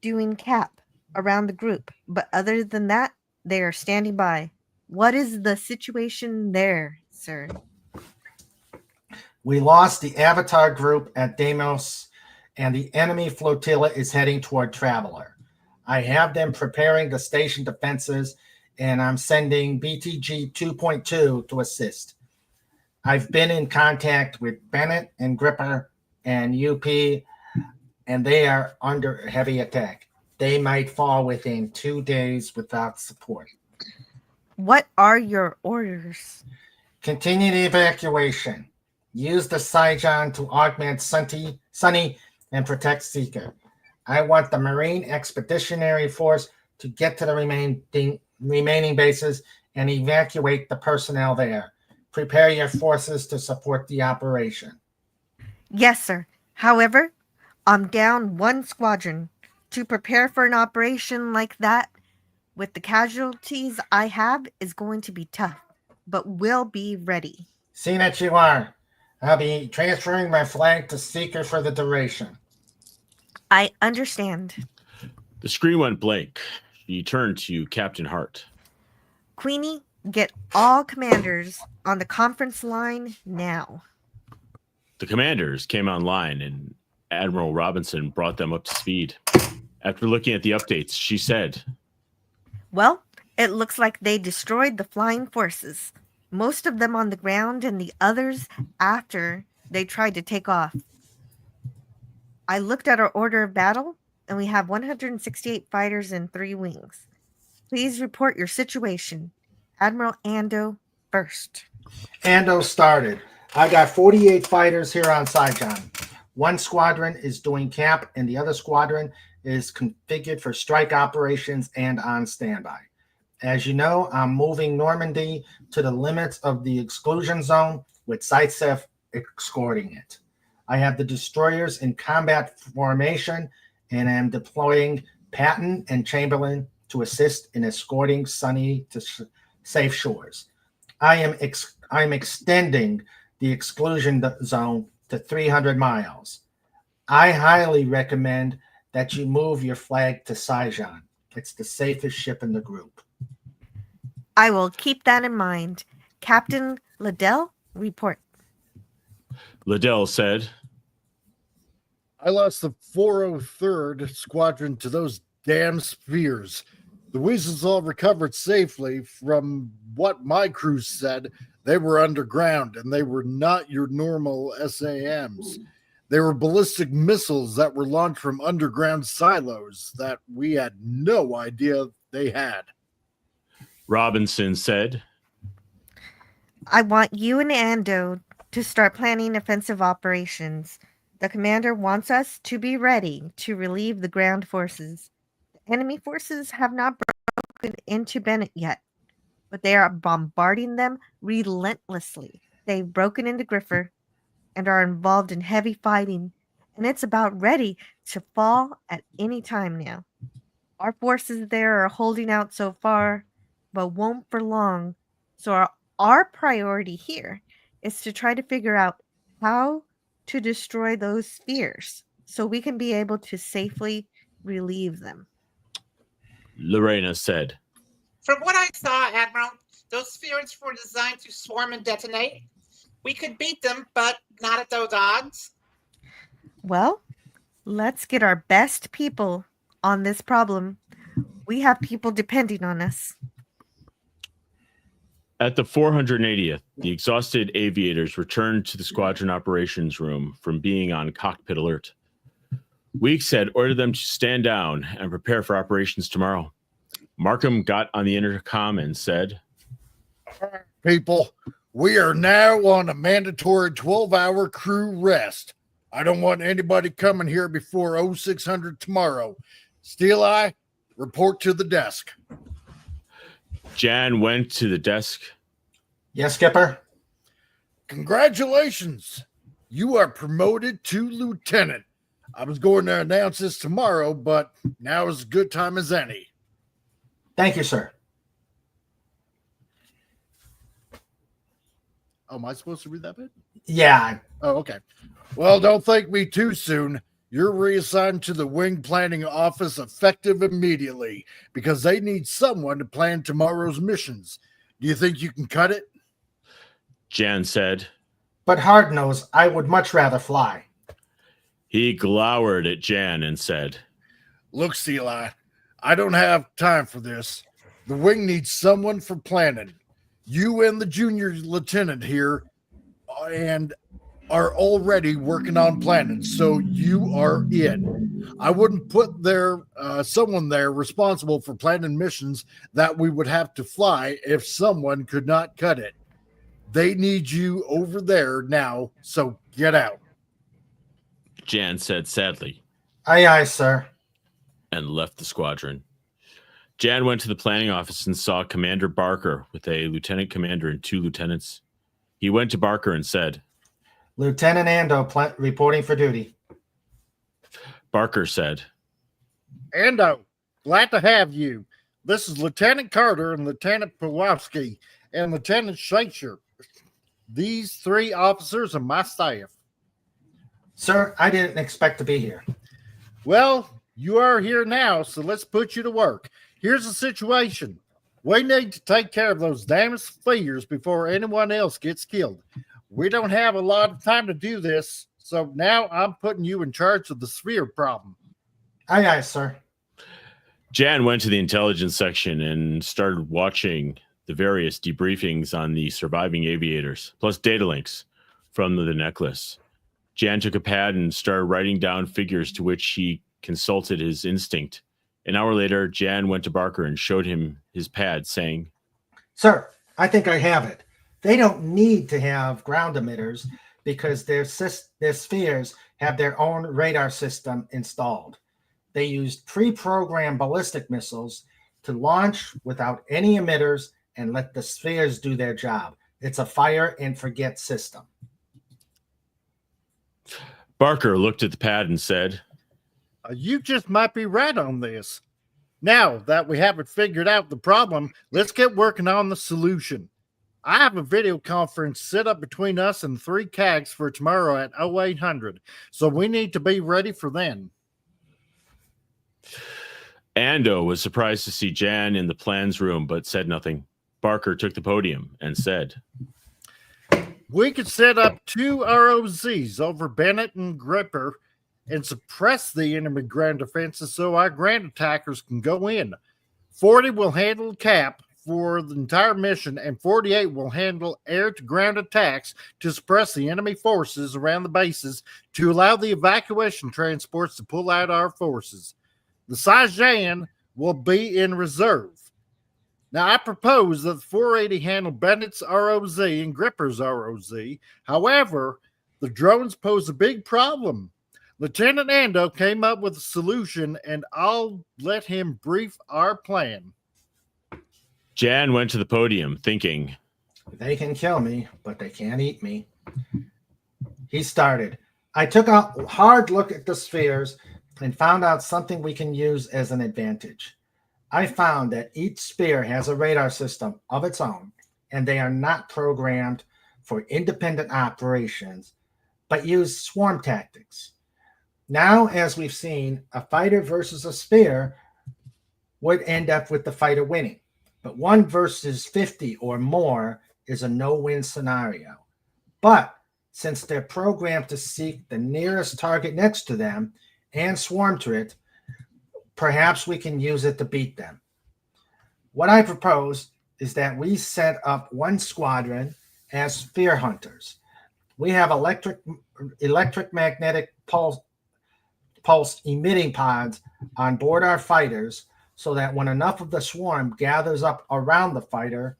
doing cap around the group, but other than that, they are standing by. What is the situation there, sir? We lost the Avatar group at Deimos, and the enemy flotilla is heading toward Traveler. I have them preparing the station defenses, and I'm sending BTG 2.2 to assist. I've been in contact with Bennett and Gripper and UP, and they are under heavy attack. They might fall within 2 days without support. What are your orders? Continue the evacuation. Use the Saijan to augment Sunny and protect Seeker. I want the Marine Expeditionary Force to get to the remaining bases and evacuate the personnel there. Prepare your forces to support the operation. Yes, sir. However, I'm down one squadron. To prepare for an operation like that, with the casualties I have, is going to be tough, but we'll be ready. See that you are. I'll be transferring my flag to Seeker for the duration. I understand. The screen went blank. She turned to Captain Hart. Queenie, Get all commanders on the conference line now. The commanders came online, and Admiral Robinson brought them up to speed. After looking at the updates, she said, Well, it looks like they destroyed the flying forces, most of them on the ground and the others after they tried to take off. I looked at our order of battle, and we have 168 fighters and 3 wings. Please report your situation. Admiral Ando first. Ando started. I got 48 fighters here on Saigon. One squadron is doing camp, and the other squadron is configured for strike operations and on standby. As you know, I'm moving Normandy to the limits of the exclusion zone with Zaitsev escorting it. I have the destroyers in combat formation and am deploying Patton and Chamberlain to assist in escorting Sunny to safe shores. I'm extending the exclusion zone to 300 miles. I highly recommend that you move your flag to Saigon. It's the safest ship in the group. I will keep that in mind. Captain Liddell, report. Liddell said, I lost the 403rd Squadron to those damn spheres. The Weasels all recovered safely. From what my crew said, they were underground and they were not your normal SAMs. They were ballistic missiles that were launched from underground silos that we had no idea they had. Robinson said, I want you and Ando to start planning offensive operations. The commander wants us to be ready to relieve the ground forces. The enemy forces have not broken into Bennett yet, but they are bombarding them relentlessly. They've broken into Griffer and are involved in heavy fighting, and it's about ready to fall at any time now. Our forces there are holding out so far, but won't for long. So our priority here is to try to figure out how to destroy those spheres so we can be able to safely relieve them. Lorena said, From what I saw, Admiral, those spheres were designed to swarm and detonate. We could beat them, but not at those odds. Well, let's get our best people on this problem. We have people depending on us. At the 480th, the exhausted aviators returned to the squadron operations room from being on cockpit alert. Weeks had ordered them to stand down and prepare for operations tomorrow. Markham got on the intercom and said, People, we are now on a mandatory 12-hour crew rest. I don't want anybody coming here before 0600 tomorrow. Steel Eye, report to the desk. Jan went to the desk. Yes, Skipper? Congratulations. You are promoted to lieutenant. I was going to announce this tomorrow, but now is as good time as any. Thank you, sir. Oh, am I supposed to read that bit? Yeah. Oh, okay. Well, don't thank me too soon. You're reassigned to the wing planning office effective immediately because they need someone to plan tomorrow's missions. Do you think you can cut it? Jan said. But hard nose, I would much rather fly. He glowered at Jan and said, Look, Steel Eye, I don't have time for this. The wing needs someone for planning. You and the junior lieutenant here and are already working on planning, so you are in. I wouldn't put there someone there responsible for planning missions that we would have to fly if someone could not cut it. They need you over there now, so get out. Jan said sadly. Aye, aye, sir. And left the squadron. Jan went to the planning office and saw Commander Barker with a lieutenant commander and 2 lieutenants. He went to Barker and said, Lieutenant Ando reporting for duty. Barker said, Ando, glad to have you. This is Lieutenant Carter and Lieutenant Pawlowski and Lieutenant Schweitzer. These 3 officers are my staff. Sir, I didn't expect to be here. Well, you are here now, so let's put you to work. Here's the situation. We need to take care of those damn spheres before anyone else gets killed. We don't have a lot of time to do this, so now I'm putting you in charge of the sphere problem. Aye, aye, sir. Jan went to the intelligence section and started watching the various debriefings on the surviving aviators, plus data links from the necklace. Jan took a pad and started writing down figures to which he consulted his instinct. An hour later, Jan went to Barker and showed him his pad, saying, Sir, I think I have it. They don't need to have ground emitters because their spheres have their own radar system installed. They used pre-programmed ballistic missiles to launch without any emitters and let the spheres do their job. It's a fire and forget system. Barker looked at the pad and said, You just might be right on this. Now that we haven't figured out the problem, let's get working on the solution. I have a video conference set up between us and 3 CAGs for tomorrow at 0800, so we need to be ready for then. Ando was surprised to see Jan in the plans room, but said nothing. Barker took the podium and said, We could set up 2 ROZs over Bennett and Gripper and suppress the enemy ground defenses so our ground attackers can go in. 40 will handle cap for the entire mission, and 48 will handle air-to-ground attacks to suppress the enemy forces around the bases to allow the evacuation transports to pull out our forces. The Sajan will be in reserve. Now, I propose that the 480 handle Bennett's ROZ and Gripper's ROZ. However, the drones pose a big problem. Lieutenant Ando came up with a solution, and I'll let him brief our plan. Jan went to the podium, thinking, They can kill me, but they can't eat me. He started. I took a hard look at the spheres and found out something we can use as an advantage. I found that each sphere has a radar system of its own, and they are not programmed for independent operations, but use swarm tactics. Now, as we've seen, a fighter versus a sphere would end up with the fighter winning, but 1 versus 50 or more is a no-win scenario. But since they're programmed to seek the nearest target next to them and swarm to it, perhaps we can use it to beat them. What I propose is that we set up 1 squadron as sphere hunters. We have electromagnetic pulse emitting pods on board our fighters so that when enough of the swarm gathers up around the fighter,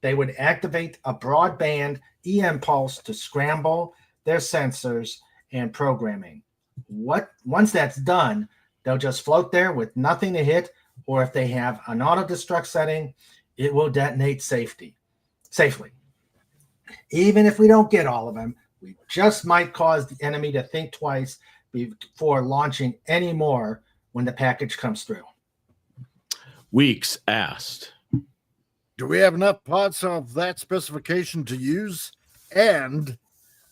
they would activate a broadband EM pulse to scramble their sensors and programming. Once that's done, they'll just float there with nothing to hit, or if they have an auto-destruct setting, it will detonate safely. Even if we don't get all of them, we just might cause the enemy to think twice before launching any more when the package comes through. Weeks asked, Do we have enough pods of that specification to use? And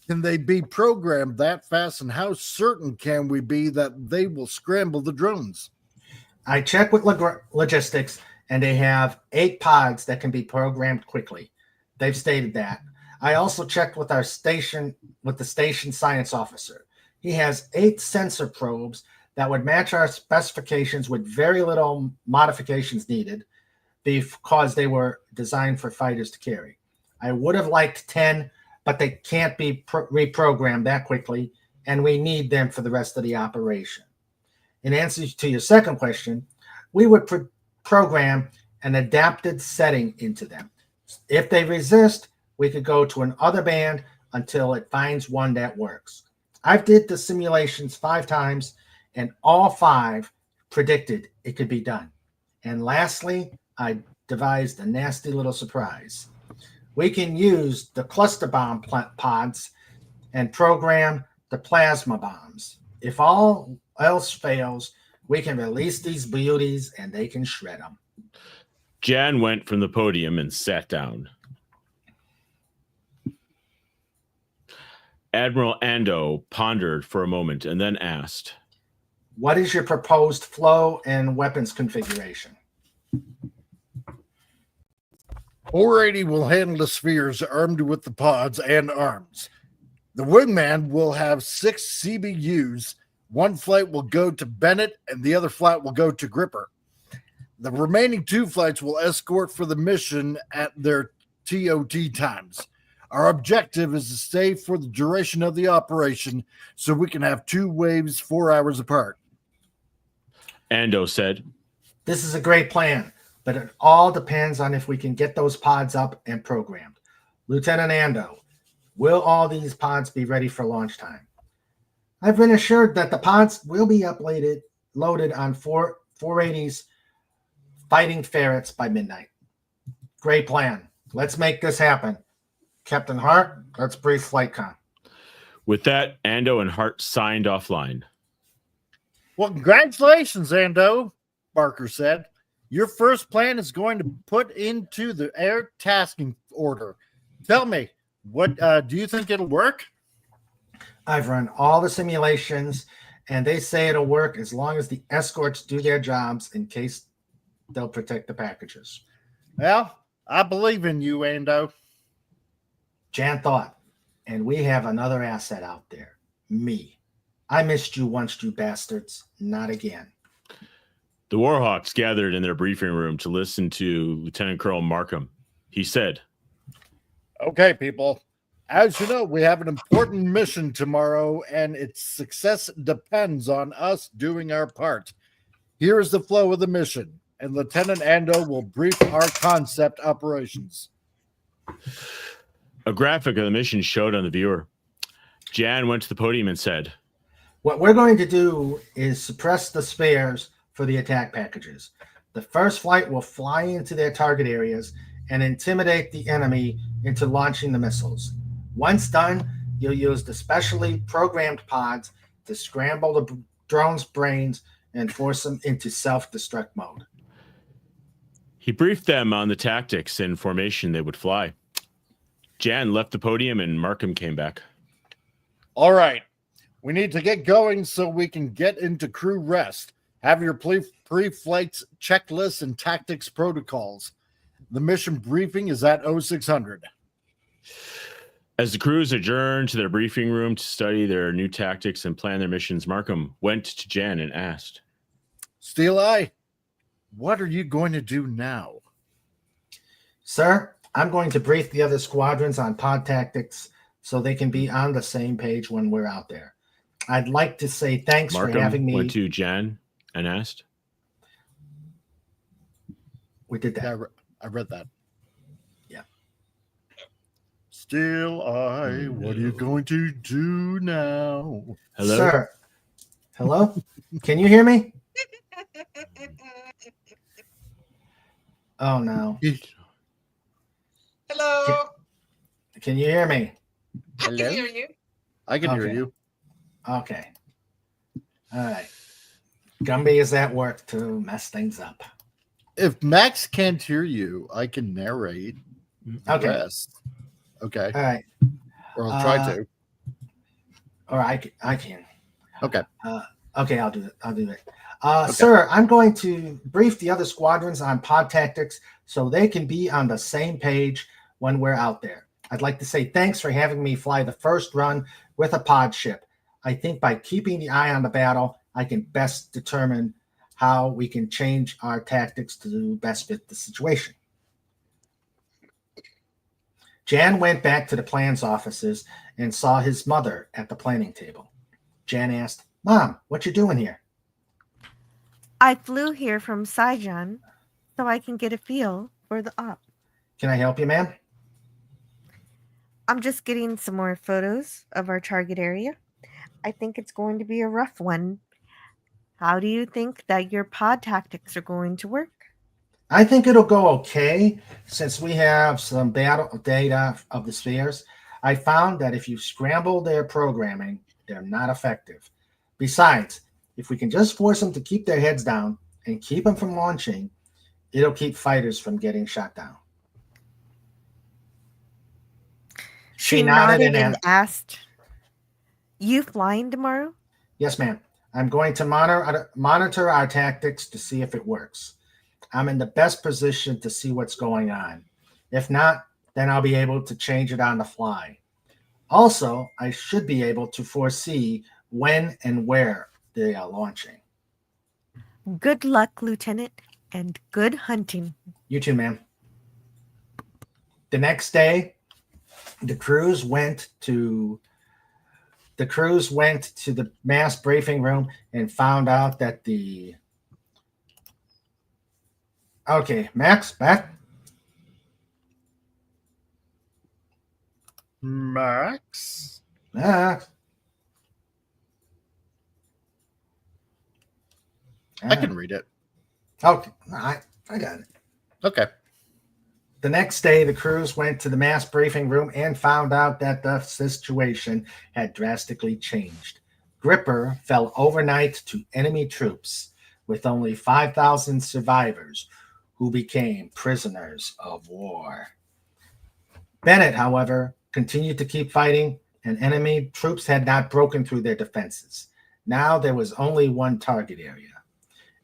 can they be programmed that fast? And how certain can we be that they will scramble the drones? I checked with logistics, and they have 8 pods that can be programmed quickly. They've stated that. I also checked with the station science officer. He has 8 sensor probes that would match our specifications with very little modifications needed because they were designed for fighters to carry. I would have liked 10, but they can't be reprogrammed that quickly, and we need them for the rest of the operation. In answer to your second question, we would program an adapted setting into them. If they resist, we could go to another band until it finds one that works. I've did the simulations 5 times, and all 5 predicted it could be done. And lastly, I devised a nasty little surprise. We can use the cluster bomb pods and program the plasma bombs. If all else fails, we can release these beauties and they can shred them. Jan went from the podium and sat down. Admiral Ando pondered for a moment and then asked, What is your proposed flow and weapons configuration? 480 will handle the spheres armed with the pods and arms. The wingman will have 6 CBUs. One flight will go to Bennett and the other flight will go to Gripper. The remaining 2 flights will escort for the mission at their TOT times. Our objective is to stay for the duration of the operation so we can have 2 waves 4 hours apart. Ando said, This is a great plan, but it all depends on if we can get those pods up and programmed. Lieutenant Ando, will all these pods be ready for launch time? I've been assured that the pods will be loaded on 480's Fighting Ferrets by midnight. Great plan. Let's make this happen. Captain Hart, let's brief flight com. With that, Ando and Hart signed offline. Well, congratulations, Ando, Barker said. Your first plan is going to put into the air tasking order. Tell me, what do you think it'll work? I've run all the simulations, and they say it'll work as long as the escorts do their jobs in case they'll protect the packages. Well, I believe in you, Ando. Jan thought, and we have another asset out there. Me. I missed you once, you bastards. Not again. The Warhawks gathered in their briefing room to listen to Lieutenant Colonel Markham. He said, Okay, people. As you know, we have an important mission tomorrow, and its success depends on us doing our part. Here is the flow of the mission, and Lieutenant Ando will brief our concept operations. a graphic of the mission showed on the viewer. Jan went to the podium and said, What we're going to do is suppress the spares for the attack packages. The first flight will fly into their target areas and intimidate the enemy into launching the missiles. Once done, you'll use the specially programmed pods to scramble the drone's brains and force them into self-destruct mode. he briefed them on the tactics and formation they would fly. Jan left the podium and Markham came back. All right. We need to get going so we can get into crew rest. Have your pre-flights checklists and tactics protocols. The mission briefing is at 0600. As the crews adjourned to their briefing room to study their new tactics and plan their missions, Markham went to Jan and asked, Steel Eye, what are you going to do now? Sir, I'm going to brief the other squadrons on pod tactics so they can be on the same page when we're out there. I'd like to say thanks for having Markham me. went to Jan and asked. We did that. Yeah, I read that. Yeah. Steel Eye, what are you going to do now? Hello? Sir. Hello? Can you hear me? Oh, no. Hello. Can you hear me? I can hear you. I can hear Okay. you. Okay. All right. Gumby is at work to mess things up. If Max can't hear you, I can narrate. the Okay. rest. Okay. All right. Or I'll try to. Or I can. Okay. Okay, I'll do it. Sir, I'm going to brief the other squadrons on pod tactics so they can be on the same page when we're out there. I'd like to say thanks for having me fly the first run with a pod ship. I think by keeping the eye on the battle, I can best determine how we can change our tactics to best fit the situation. Jan went back to the plans offices and saw his mother at the planning table. Jan asked, Mom, what you doing here? I flew here from Saigon so I can get a feel for the op. Can I help you, ma'am? I'm just getting some more photos of our target area. I think it's going to be a rough one. How do you think that your pod tactics are going to work? I think it'll go okay since we have some battle data of the spheres. I found that if you scramble their programming, they're not effective. Besides, if we can just force them to keep their heads down and keep them from launching, it'll keep fighters from getting shot down. She nodded and asked, You flying tomorrow? Yes, ma'am. I'm going to monitor our tactics to see if it works. I'm in the best position to see what's going on. If not, then I'll be able to change it on the fly. Also, I should be able to foresee when and where they are launching. Good luck, Lieutenant, and good hunting. You too, ma'am. The next day, the crews went to the mass briefing room and found out that Max, back. Max? Max. I can read it. Okay, I got it. Okay. The next day, the crews went to the mass briefing room and found out that the situation had drastically changed. Gripper fell overnight to enemy troops, with only 5,000 survivors who became prisoners of war. Bennett, however, continued to keep fighting, and enemy troops had not broken through their defenses. Now there was only one target area.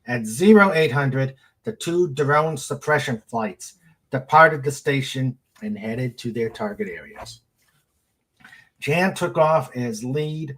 At 0800, the two drone suppression flights departed the station and headed to their target areas. Jan took off as lead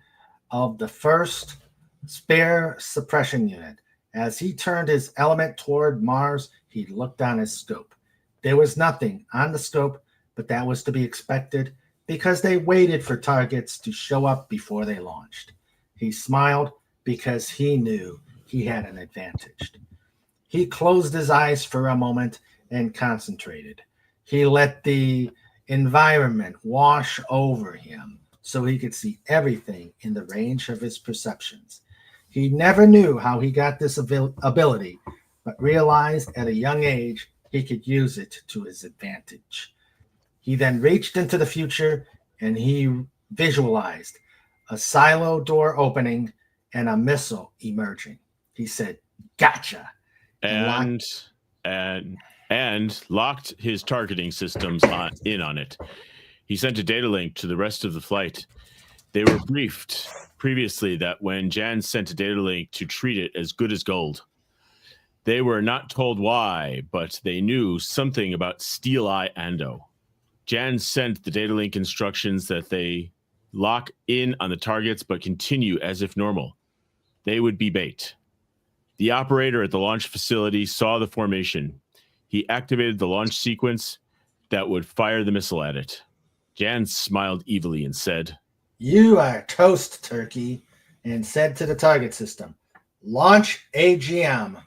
of the 1st Spare Suppression Unit. As he turned his element toward Mars, he looked on his scope. There was nothing on the scope, but that was to be expected because they waited for targets to show up before they launched. He smiled because he knew he had an advantage. He closed his eyes for a moment and concentrated. He let the environment wash over him so he could see everything in the range of his perceptions. He never knew how he got this ability, but realized at a young age he could use it to his advantage. He then reached into the future and he visualized a silo door opening and a missile emerging. He said, "Gotcha." And locked his targeting systems in on it. He sent a data link to the rest of the flight. They were briefed previously that when Jan sent a data link to treat it as good as gold. They were not told why, but they knew something about Steel Eye Ando. Jan sent the data link instructions that they lock in on the targets but continue as if normal. They would be bait. The operator at the launch facility saw the formation. He activated the launch sequence that would fire the missile at it. Jan smiled evilly and said, "You are toast, turkey," and said to the target system, "Launch AGM."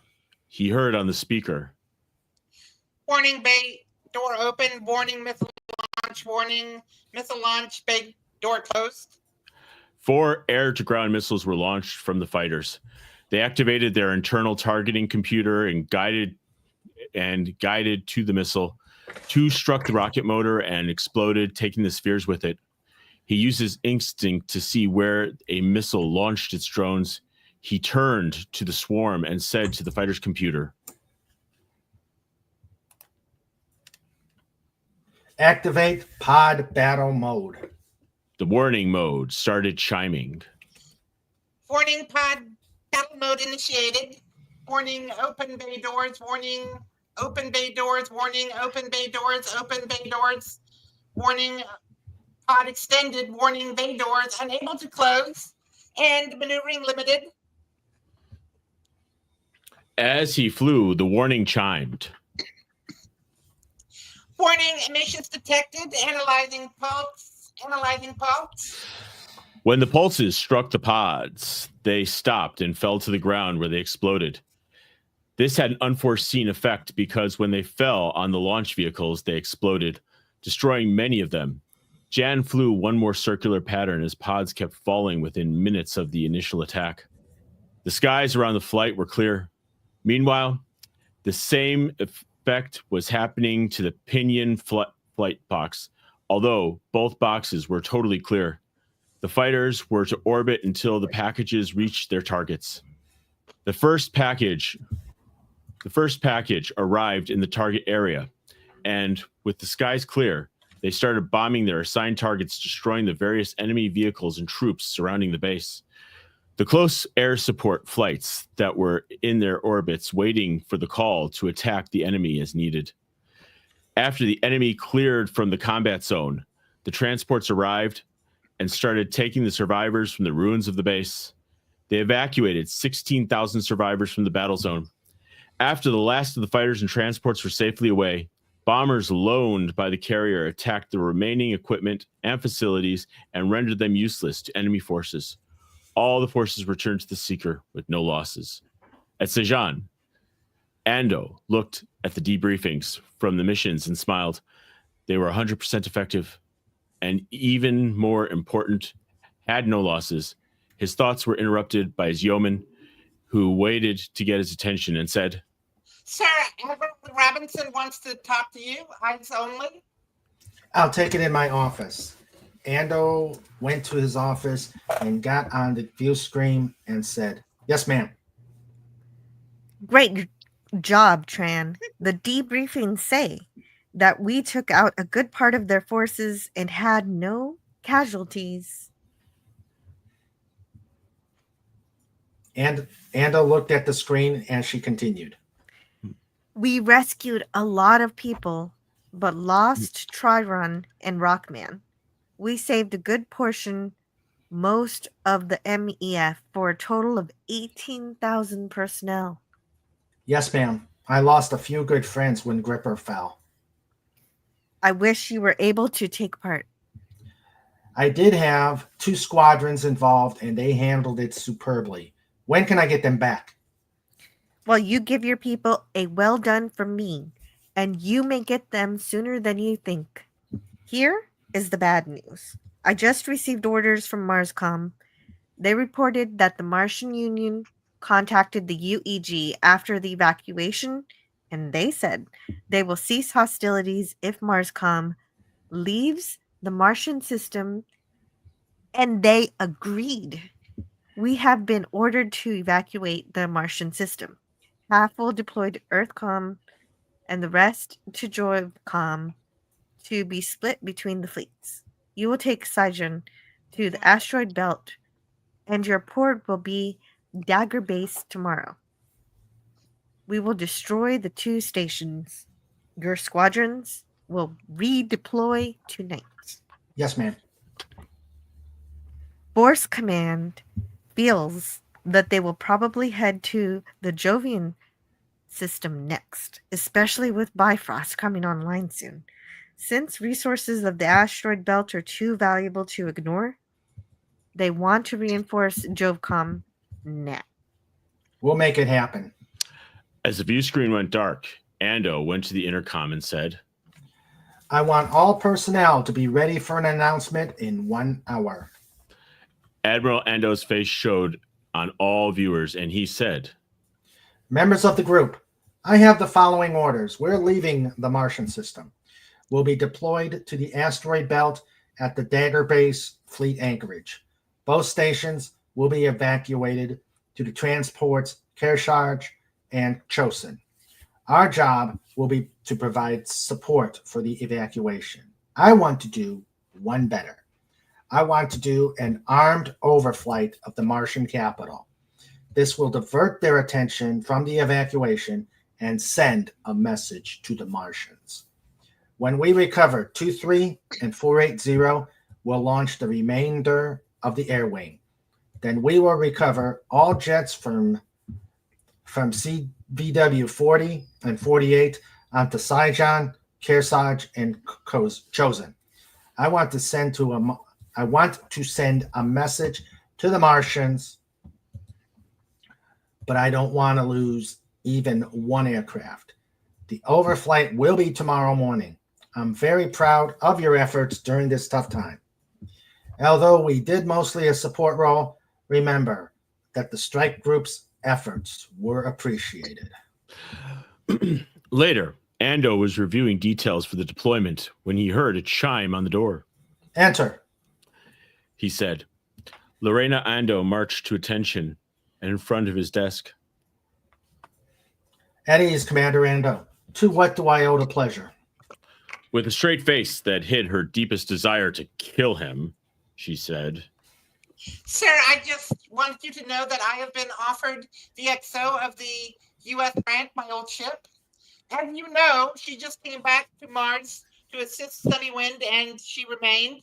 He heard on the speaker, Warning, bay door open. Warning, missile launch. Warning, missile launch. Bay door closed. 4 air-to-ground missiles were launched from the fighters. They activated their internal targeting computer and guided to the missile. 2 struck the rocket motor and exploded, taking the spheres with it. He used his instinct to see where a missile launched its drones. He turned to the swarm and said to the fighter's computer, "Activate pod battle mode." The warning mode started chiming. Warning, pod battle mode initiated. Warning, open bay doors. Warning, open bay doors. Warning, open bay doors. Open bay doors. Warning, pod extended. Warning, bay doors unable to close. And maneuvering limited. As he flew, the warning chimed. Warning, emissions detected. Analyzing pulse. Analyzing pulse. When the pulses struck the pods, they stopped and fell to the ground where they exploded. This had an unforeseen effect because when they fell on the launch vehicles, they exploded, destroying many of them. Jan flew one more circular pattern as pods kept falling within minutes of the initial attack. The skies around the flight were clear. Meanwhile, the same effect was happening to the pinion flight box, although both boxes were totally clear. The fighters were to orbit until the packages reached their targets. The first package arrived in the target area, and with the skies clear, they started bombing their assigned targets, destroying the various enemy vehicles and troops surrounding the base. The close air support flights that were in their orbits waiting for the call to attack the enemy as needed. After the enemy cleared from the combat zone, the transports arrived and started taking the survivors from the ruins of the base. They evacuated 16,000 survivors from the battle zone. After the last of the fighters and transports were safely away, bombers loaned by the carrier attacked the remaining equipment and facilities and rendered them useless to enemy forces. All the forces returned to the Seeker with no losses. At Sejan, Ando looked at the debriefings from the missions and smiled. They were 100% effective, and even more important, had no losses. His thoughts were interrupted by his yeoman, who waited to get his attention and said, Sir, Admiral Robinson wants to talk to you, eyes only. I'll take it in my office. Ando went to his office and got on the view screen and said, "Yes, ma'am." Great job, Tran. The debriefings say that we took out a good part of their forces and had no casualties. And Ando looked at the screen as she continued. We rescued a lot of people, but lost Triron and Rockman. We saved a good portion, most of the MEF, for a total of 18,000 personnel. Yes, ma'am. I lost a few good friends when Gripper fell. I wish you were able to take part. I did have 2 squadrons involved, and they handled it superbly. When can I get them back? Well, you give your people a well done from me, and you may get them sooner than you think. Here is the bad news. I just received orders from Marscom. They reported that the Martian Union contacted the UEG after the evacuation, and they said they will cease hostilities if Marscom leaves the Martian system, and they agreed. We have been ordered to evacuate the Martian system. Half will deploy to EarthCom and the rest to JoyCom to be split between the fleets. You will take Saijan to the asteroid belt, and your port will be Dagger Base tomorrow. We will destroy the 2 stations. Your squadrons will redeploy tonight. Yes, ma'am. Force Command feels that they will probably head to the Jovian system next, especially with Bifrost coming online soon. Since resources of the asteroid belt are too valuable to ignore, they want to reinforce Jovcom now. We'll make it happen. As the view screen went dark, Ando went to the intercom and said, I want all personnel to be ready for an announcement in 1 hour. Admiral Ando's face showed on all viewers, and he said, Members of the group, I have the following orders. We're leaving the Martian system. We'll be deployed to the asteroid belt at the Dagger Base Fleet Anchorage. Both stations will be evacuated to the transports Kearsarge and Chosin. Our job will be to provide support for the evacuation. I want to do one better. I want to do an armed overflight of the Martian capital. This will divert their attention from the evacuation and send a message to the Martians. When we recover 2-3 and 480, we'll launch the remainder of the air wing. Then we will recover all jets from CVW 40 and 48 onto Saijan, Kearsarge, and Chosin. I want to send a message to the Martians, but I don't want to lose even one aircraft. The overflight will be tomorrow morning. I'm very proud of your efforts during this tough time. Although we did mostly a support role, remember that the strike group's efforts were appreciated. Later, Ando was reviewing details for the deployment when he heard a chime on the door. Enter, he said. Lorena Ando marched to attention and in front of his desk. At ease, Commander Ando. To what do I owe the pleasure? With a straight face that hid her deepest desire to kill him, she said, Sir, I just wanted you to know that I have been offered the XO of the U.S. grant, my old ship. As you know, she just came back to Mars to assist Sunny Wind, and she remained.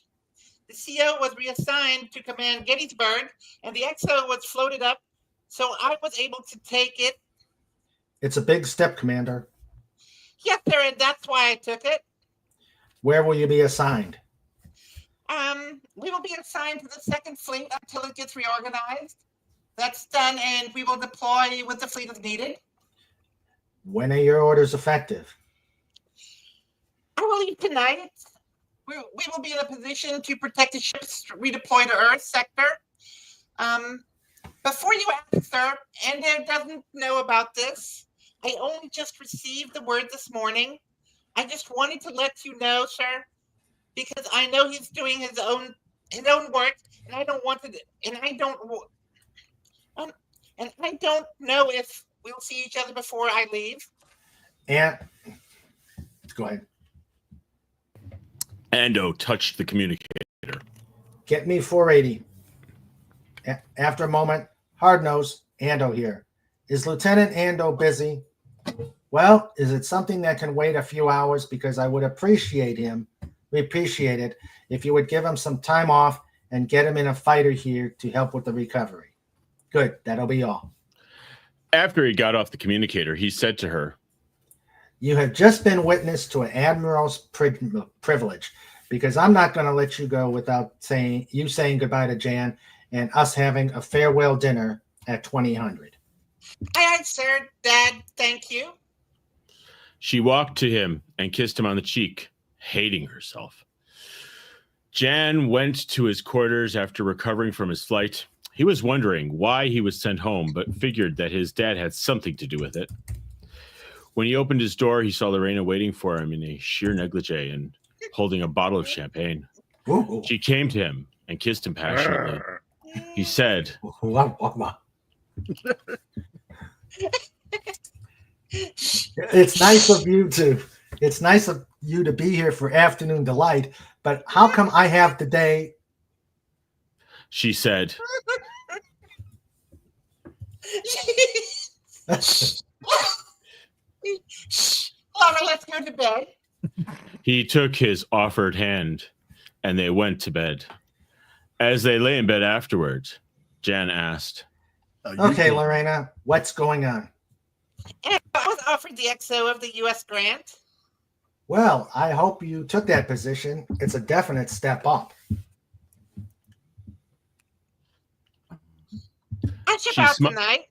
The CO was reassigned to command Gettysburg, and the XO was floated up, so I was able to take it. It's a big step, Commander. Yes, sir, and that's why I took it. Where will you be assigned? We will be assigned to the Second Fleet until it gets reorganized. That's done, and we will deploy with the fleet as needed. When are your orders effective? I will leave tonight. We will be in a position to protect the ships redeployed to Earth sector. Before you ask, sir, Ando doesn't know about this. I only just received the word this morning. I just wanted to let you know, sir, because I know he's doing his own work, and I don't want to, and I don't know if we'll see each other before I leave. And go ahead. Ando touched the communicator. Get me 480. After a moment, hard nose, Ando here. Is Lieutenant Ando busy? Well, is it something that can wait a few hours? Because I would appreciate it if you would give him some time off and get him in a fighter here to help with the recovery. Good, that'll be all. After he got off the communicator, he said to her, You have just been witness to an admiral's privilege, because I'm not going to let you go without saying goodbye to Jan and us having a farewell dinner at 2000. Aye, sir, Dad, thank you. She walked to him and kissed him on the cheek, hating herself. Jan went to his quarters after recovering from his flight. He was wondering why he was sent home, but figured that his dad had something to do with it. When he opened his door, he saw Lorena waiting for him in a sheer negligee and holding a bottle of champagne. Ooh. She came to him and kissed him passionately. He said, It's nice of you to be here for afternoon delight, but how come I have the day? She said, Laura, let's go to bed. He took his offered hand and they went to bed. As they lay in bed afterwards, Jan asked, Okay, Lorena, what's going on? And I was offered the XO of the U.S. grant. Well, I hope you took that position. It's a definite step up. I ship She out sm- tonight.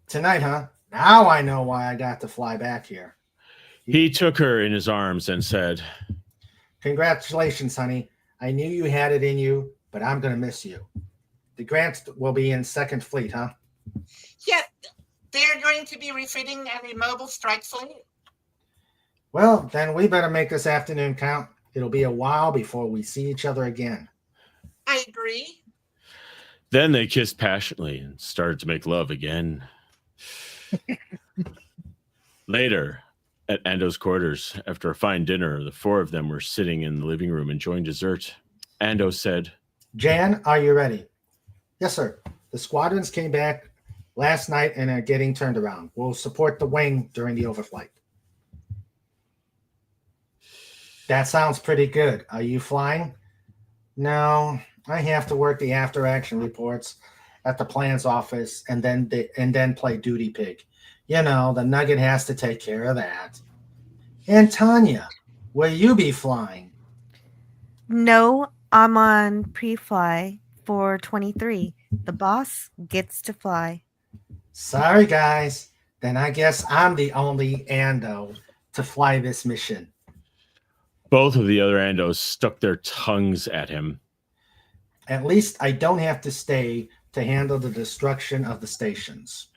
Tonight, huh? Now I know why I got to fly back here. He took her in his arms and said, Congratulations, honey. I knew you had it in you, but I'm going to miss you. The grants will be in Second Fleet, huh? Yes, they're going to be refitting a mobile strike fleet. Well, then we better make this afternoon count. It'll be a while before we see each other again. I agree. Then they kissed passionately and started to make love again. Later, at Ando's quarters, after a fine dinner, the four of them were sitting in the living room enjoying dessert. Ando said, Jan, are you ready? Yes, sir. The squadrons came back last night and are getting turned around. We'll support the wing during the overflight. That sounds pretty good. Are you flying? No, I have to work the after action reports at the plans office and then play duty pig. You know, the Nugget has to take care of that. And Tanya, will you be flying? No, I'm on pre-fly for 23. The boss gets to fly. Sorry, guys. Then I guess I'm the only Ando to fly this mission. both of the other Andos stuck their tongues at him. At least I don't have to stay to handle the destruction of the stations.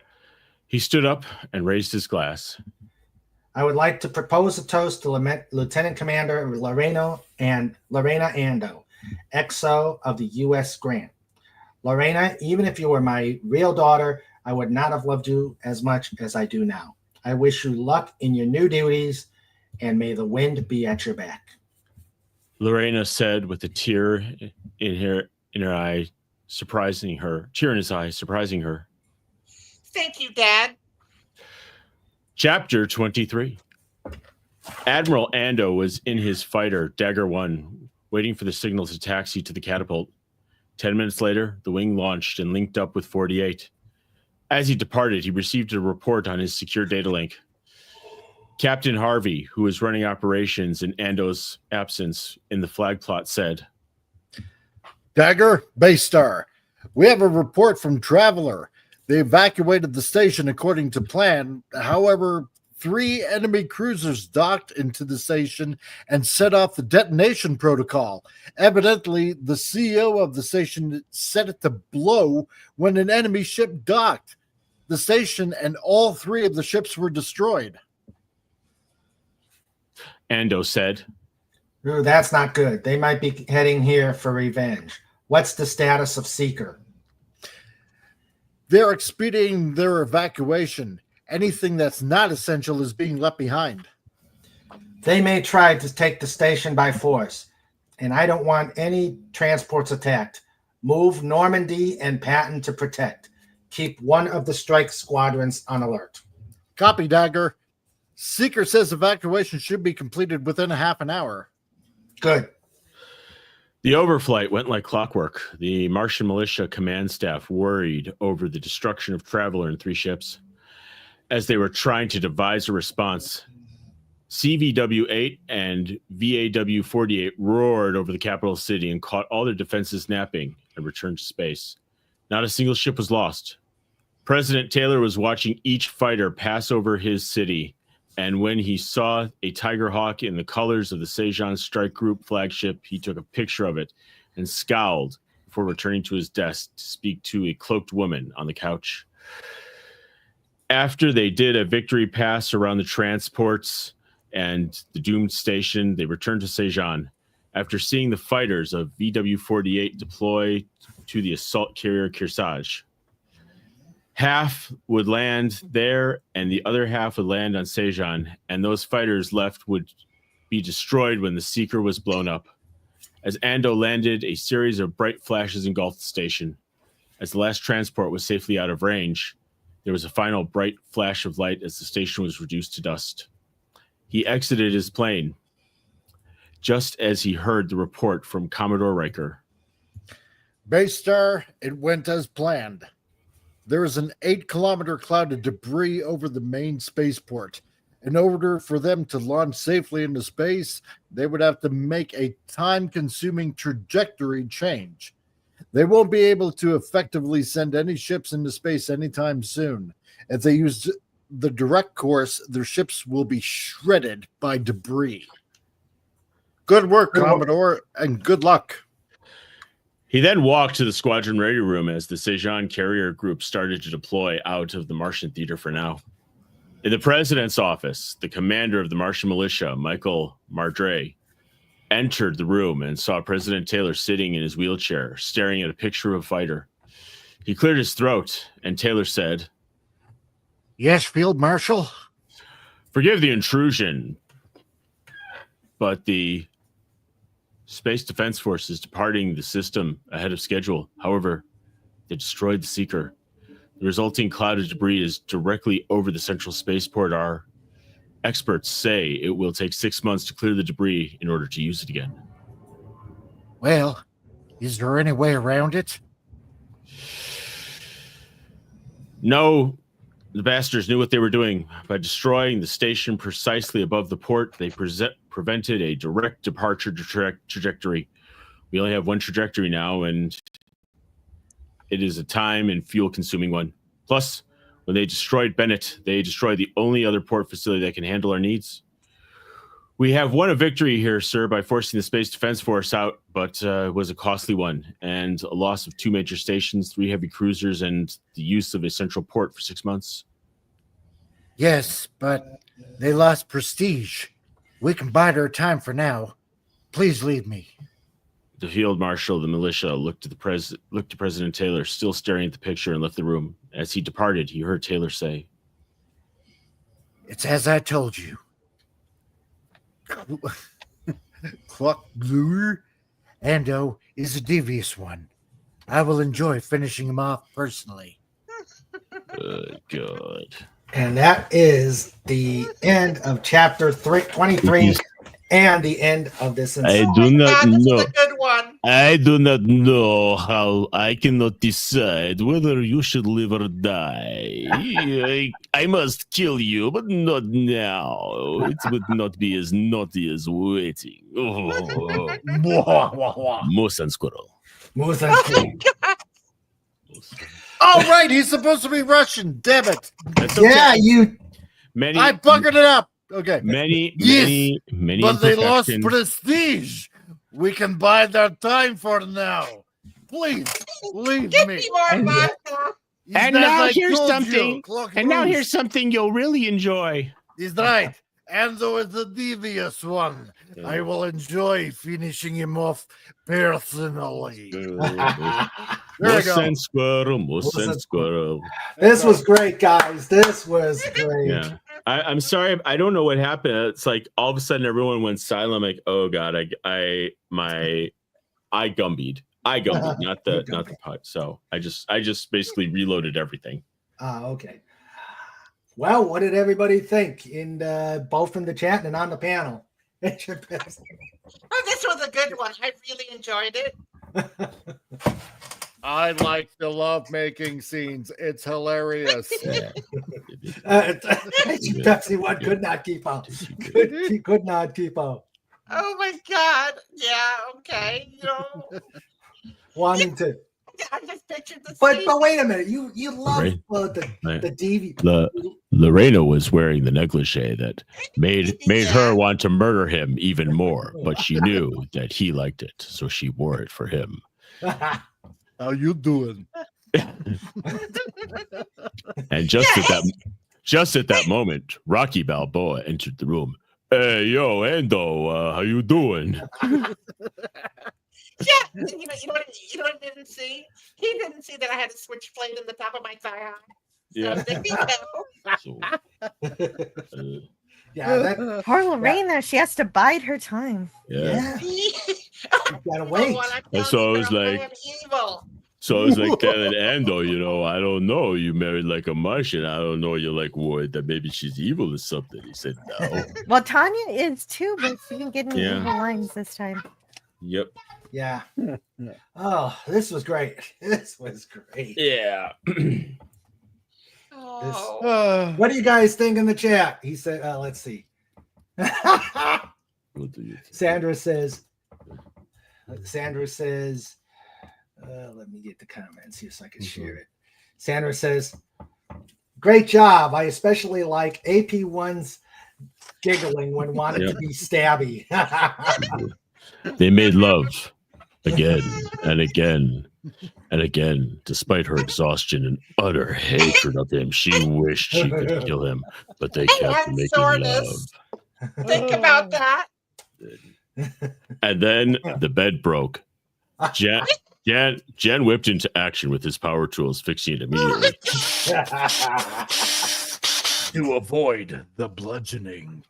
He stood up and raised his glass. I would like to propose a toast to Lieutenant Commander Lorena Ando, XO of the U.S. Grant. Lorena, even if you were my real daughter, I would not have loved you as much as I do now. I wish you luck in your new duties, and may the wind be at your back. Lorena said with a tear in her eye, tear in his eye, surprising her. Thank you, Dad. Chapter 23. Admiral Ando was in his fighter, Dagger 1, waiting for the signal to taxi to the catapult. 10 minutes later, the wing launched and linked up with 48. As he departed, he received a report on his secure data link. Captain Harvey, who was running operations in Ando's absence in the flag plot, said, Dagger, Base Star, we have a report from Traveler. They evacuated the station according to plan. However, 3 enemy cruisers docked into the station and set off the detonation protocol. Evidently, the CEO of the station set it to blow when an enemy ship docked. The station and all 3 of the ships were destroyed. Ando said, Ooh, that's not good. They might be heading here for revenge. What's the status of Seeker? They're expediting their evacuation. Anything that's not essential is being left behind. They may try to take the station by force, and I don't want any transports attacked. Move Normandy and Patton to protect. Keep one of the strike squadrons on alert. Copy, Dagger. Seeker says evacuation should be completed within a half an hour. Good. The overflight went like clockwork. The Martian militia command staff worried over the destruction of Traveler and 3 ships. As they were trying to devise a response, CVW-8 and VAW-48 roared over the capital city and caught all their defenses napping and returned to space. Not a single ship was lost. President Taylor was watching each fighter pass over his city, and when he saw a Tiger Hawk in the colors of the Sejan Strike Group flagship, he took a picture of it and scowled before returning to his desk to speak to a cloaked woman on the couch. After they did a victory pass around the transports and the doomed station, they returned to Sejan. After seeing the fighters of VW-48 deploy to the assault carrier Kearsarge, half would land there and the other half would land on Sejan, and those fighters left would be destroyed when the Seeker was blown up. As Ando landed, a series of bright flashes engulfed the station. As the last transport was safely out of range, there was a final bright flash of light as the station was reduced to dust. He exited his plane just as he heard the report from Commodore Riker. Base Star, it went as planned. There is an 8-kilometer cloud of debris over the main spaceport. In order for them to launch safely into space, they would have to make a time-consuming trajectory change. They won't be able to effectively send any ships into space anytime soon. If they use the direct course, their ships will be shredded by debris. Good work, Commodore, and good luck. He then walked to the squadron ready room as the Sejan carrier group started to deploy out of the Martian theater for now. In the president's office, the commander of the Martian militia, Michael Mardre, entered the room and saw President Taylor sitting in his wheelchair, staring at a picture of a fighter. He cleared his throat, and Taylor said, Yes, Field Marshal? Forgive the intrusion, but the Space Defense Force is departing the system ahead of schedule. However, they destroyed the Seeker. The resulting cloud of debris is directly over the central spaceport. Our experts say it will take 6 months to clear the debris in order to use it again. Well, is there any way around it? No, the bastards knew what they were doing. By destroying the station precisely above the port, they prevented a direct departure trajectory. We only have one trajectory now, and it is a time and fuel-consuming one. Plus, when they destroyed Bennett, they destroyed the only other port facility that can handle our needs. We have won a victory here, sir, by forcing the Space Defense Force out, but it was a costly one, and a loss of 2 major stations, 3 heavy cruisers, and the use of a central port for 6 months. Yes, but they lost prestige. We can bide our time for now. Please leave me. The field marshal of the militia looked to President Taylor, still staring at the picture, and left the room. As he departed, he heard Taylor say, It's as I told you. Clock Bluer Ando is a devious one. I will enjoy finishing him off personally. Good God. And that is the end of chapter 23 and the end of this. I Oh do my not God, this know. is a good one. I do not know how. I cannot decide whether you should live or die. I must kill you, but not now. It would not be as naughty as waiting. Oh. Moose and squirrel. Moose and Oh Squirrel. my God. Oh, right. He's supposed to be Russian. Damn it. That's okay. Yeah, you. Many, I bucketed it up. Okay. many, Yes, many but they lost imperfections. prestige. We can buy their time for now. Please, leave Give me. me more vodka. As I told you, And now Roos. here's something you'll really enjoy. He's right. Enzo is the devious one. I will enjoy finishing him off personally. There we Moose go. and squirrel, moose Moose and and squirrel. squirrel. This was great, guys. This was great. Yeah. I'm sorry. I don't know what happened. It's like all of a sudden everyone went silent. I'm like, oh God, I gumbied. Not the pot. So I just basically reloaded everything. Okay. Well, what did everybody think in both in the chat and on the panel? Oh, this was a good one. I really enjoyed it. I like the lovemaking scenes. It's hilarious. Pepsi one could not keep up. He could not keep up. Oh my God. Yeah. Okay. You know, Wanting to, I just pictured the but scene. wait a minute. You love Right. the DV. Lorena was wearing the negligee that made Yeah. her want to murder him even more, but she knew that he liked it, so she wore it for him. How you doing? And just at that moment, Rocky Balboa entered the room. Hey, yo, Endo, how you doing? Yeah. You know what he didn't see? He didn't see that I had a switchblade in the top of my thigh. Yeah. So there you go. So, Yeah, that, Poor Lorena, she has to bide her time. yeah. yeah. You gotta You wait. know what? I'm And telling so I you, was girl, I like- am evil. So I was like telling Ando, I don't know. You married like a Martian. I don't know. You're like worried that maybe she's evil or something. He said no. Well, Tanya is too, but she didn't get any Yeah. evil lines this time. Yep. Yeah. Oh, this was great. This was great. Yeah. Oh. What do you guys think in the chat? He said, let's see. What do you think? Sandra says, let me get the comments here so I can share it. Sandra says, great job. I especially like AP1's giggling when wanted Yep. to be stabby. They made love again and again and again. Despite her exhaustion and utter hatred of him, she wished she could kill him, but they kept And making soreness. love. Think about that. And then the bed broke. Jan whipped into action with his power tools, fixing it immediately. To avoid the bludgeoning.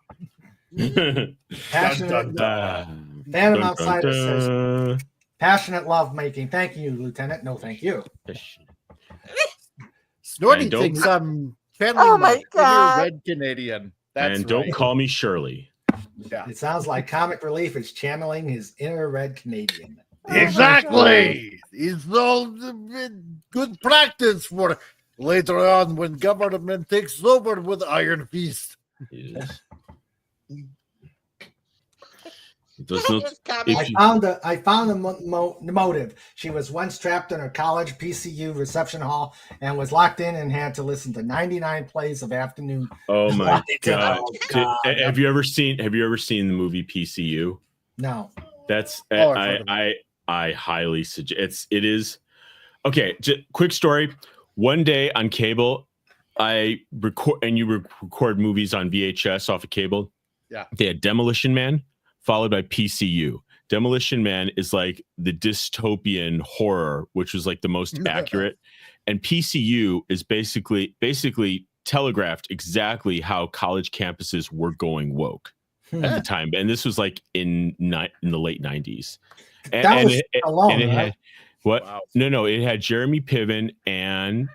Passionate, Dun, Phantom dun, Outsider says, dun. passionate love making. Thank you, Lieutenant. No, thank you. Snorty And don't- thinks I'm channeling Oh my inner God. red Canadian. That's And don't right. call me Shirley. Yeah. It sounds like Comic Relief is channeling his inner red Canadian. Exactly. It's all good practice for later on when government takes over with Iron Fist. Yes. It does not. Just comment. I found the motive. She was once trapped in her college PCU reception hall and was locked in and had to listen to 99 plays of afternoon. Oh my god! Oh, God. Have you ever seen the movie PCU? No. That's Oh, I've heard of I highly suggest it is. Okay, quick story. One day on cable, I record and you record movies on VHS off of cable. Yeah. They had Demolition Man followed by PCU. Demolition Man is like the dystopian horror, which was like the most accurate. And PCU is basically telegraphed exactly how college campuses were going woke at the time. And this was like in the late 90s. That was alone, it right? had what? Wow. No, it had Jeremy Piven and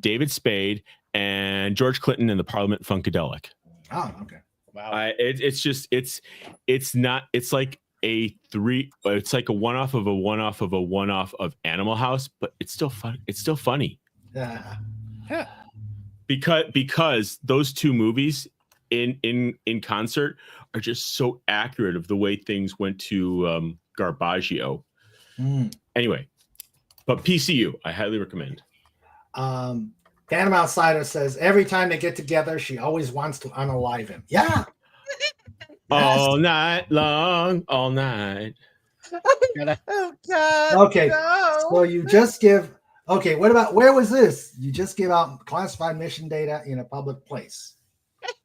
David Spade and George Clinton and the Parliament Funkadelic. Oh, okay. Wow. It's not. It's like it's like a one-off of a one-off of a one-off of Animal House, but it's still fun. It's still funny. Yeah. Because those two movies in concert are just so accurate of the way things went to Garbaggio. Anyway, but PCU, I highly recommend. Phantom Outsider says every time they get together, she always wants to unalive him. Yeah. All night long, all night. Oh God. Okay. No. So you just give. Okay. What about where was this? You just give out classified mission data in a public place.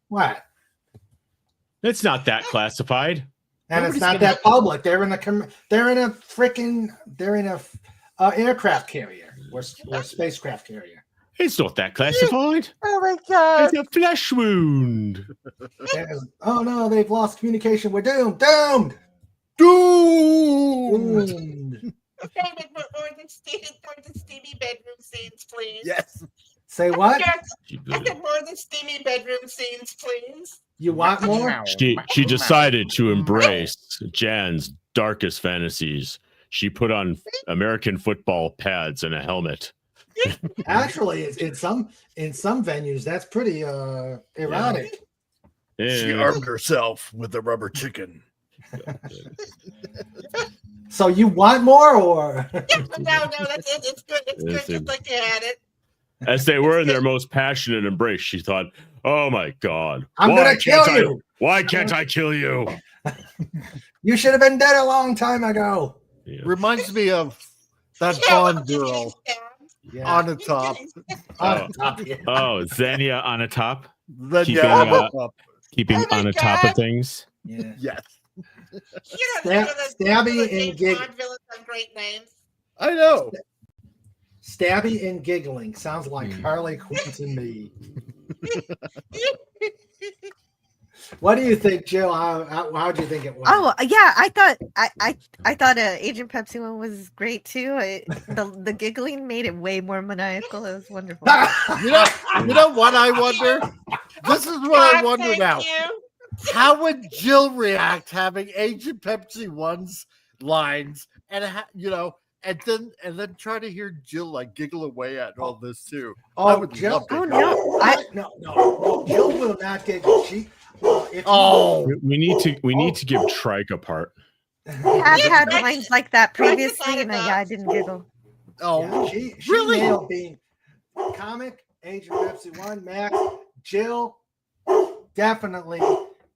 What? It's not that classified. And Nobody's it's not gonna- that public. They're in a aircraft carrier or spacecraft carrier. It's not that classified. Oh my God. It's a flesh wound. Oh no, they've lost communication. We're doomed. Doomed. Doom. David, more than steamy bedroom scenes, please. Yes. Say what? Yes, I said more than steamy bedroom scenes, please. You want more? She decided to embrace Jan's darkest fantasies. She put on American football pads and a helmet. Actually, in some venues, that's pretty erotic. She And armed herself with a rubber chicken. So you want more, or No, that's it. It's good. It's good, just like you had it. as they were in their most passionate embrace, she thought, "Oh my God, I'm gonna kill you. Why can't I kill you?" You should have been dead a long time ago. Yeah. Reminds me of that Yeah, Bond well, getting girl stabbed. Yeah. on the top. On top, yeah. Oh, Xenia on a top, Then Keeping, yeah, on the uh, top. keeping Oh my on a top of God. things. Yeah. Yes. You know, Stabby and James gig. Bond villains have great names. I know. Stabby and giggling sounds like Harley Quinn to me. What do you think, Jill? How do you think it was? Oh yeah, I thought Agent Pepsi one was great too. The giggling made it way more maniacal. It was wonderful. You know what I wonder? This is what I God, wonder thank now. you. How would Jill react having Agent Pepsi one's lines and and then try to hear Jill like giggle away at all this too? I would Jill, love to. Oh, know. no. no. Jill will not giggle. She. If Oh, We need to give Trike a part. I've had lines like that Right previously, and I didn't giggle. oh, she really? nailed being comic Agent Pepsi 1 Max. Jill definitely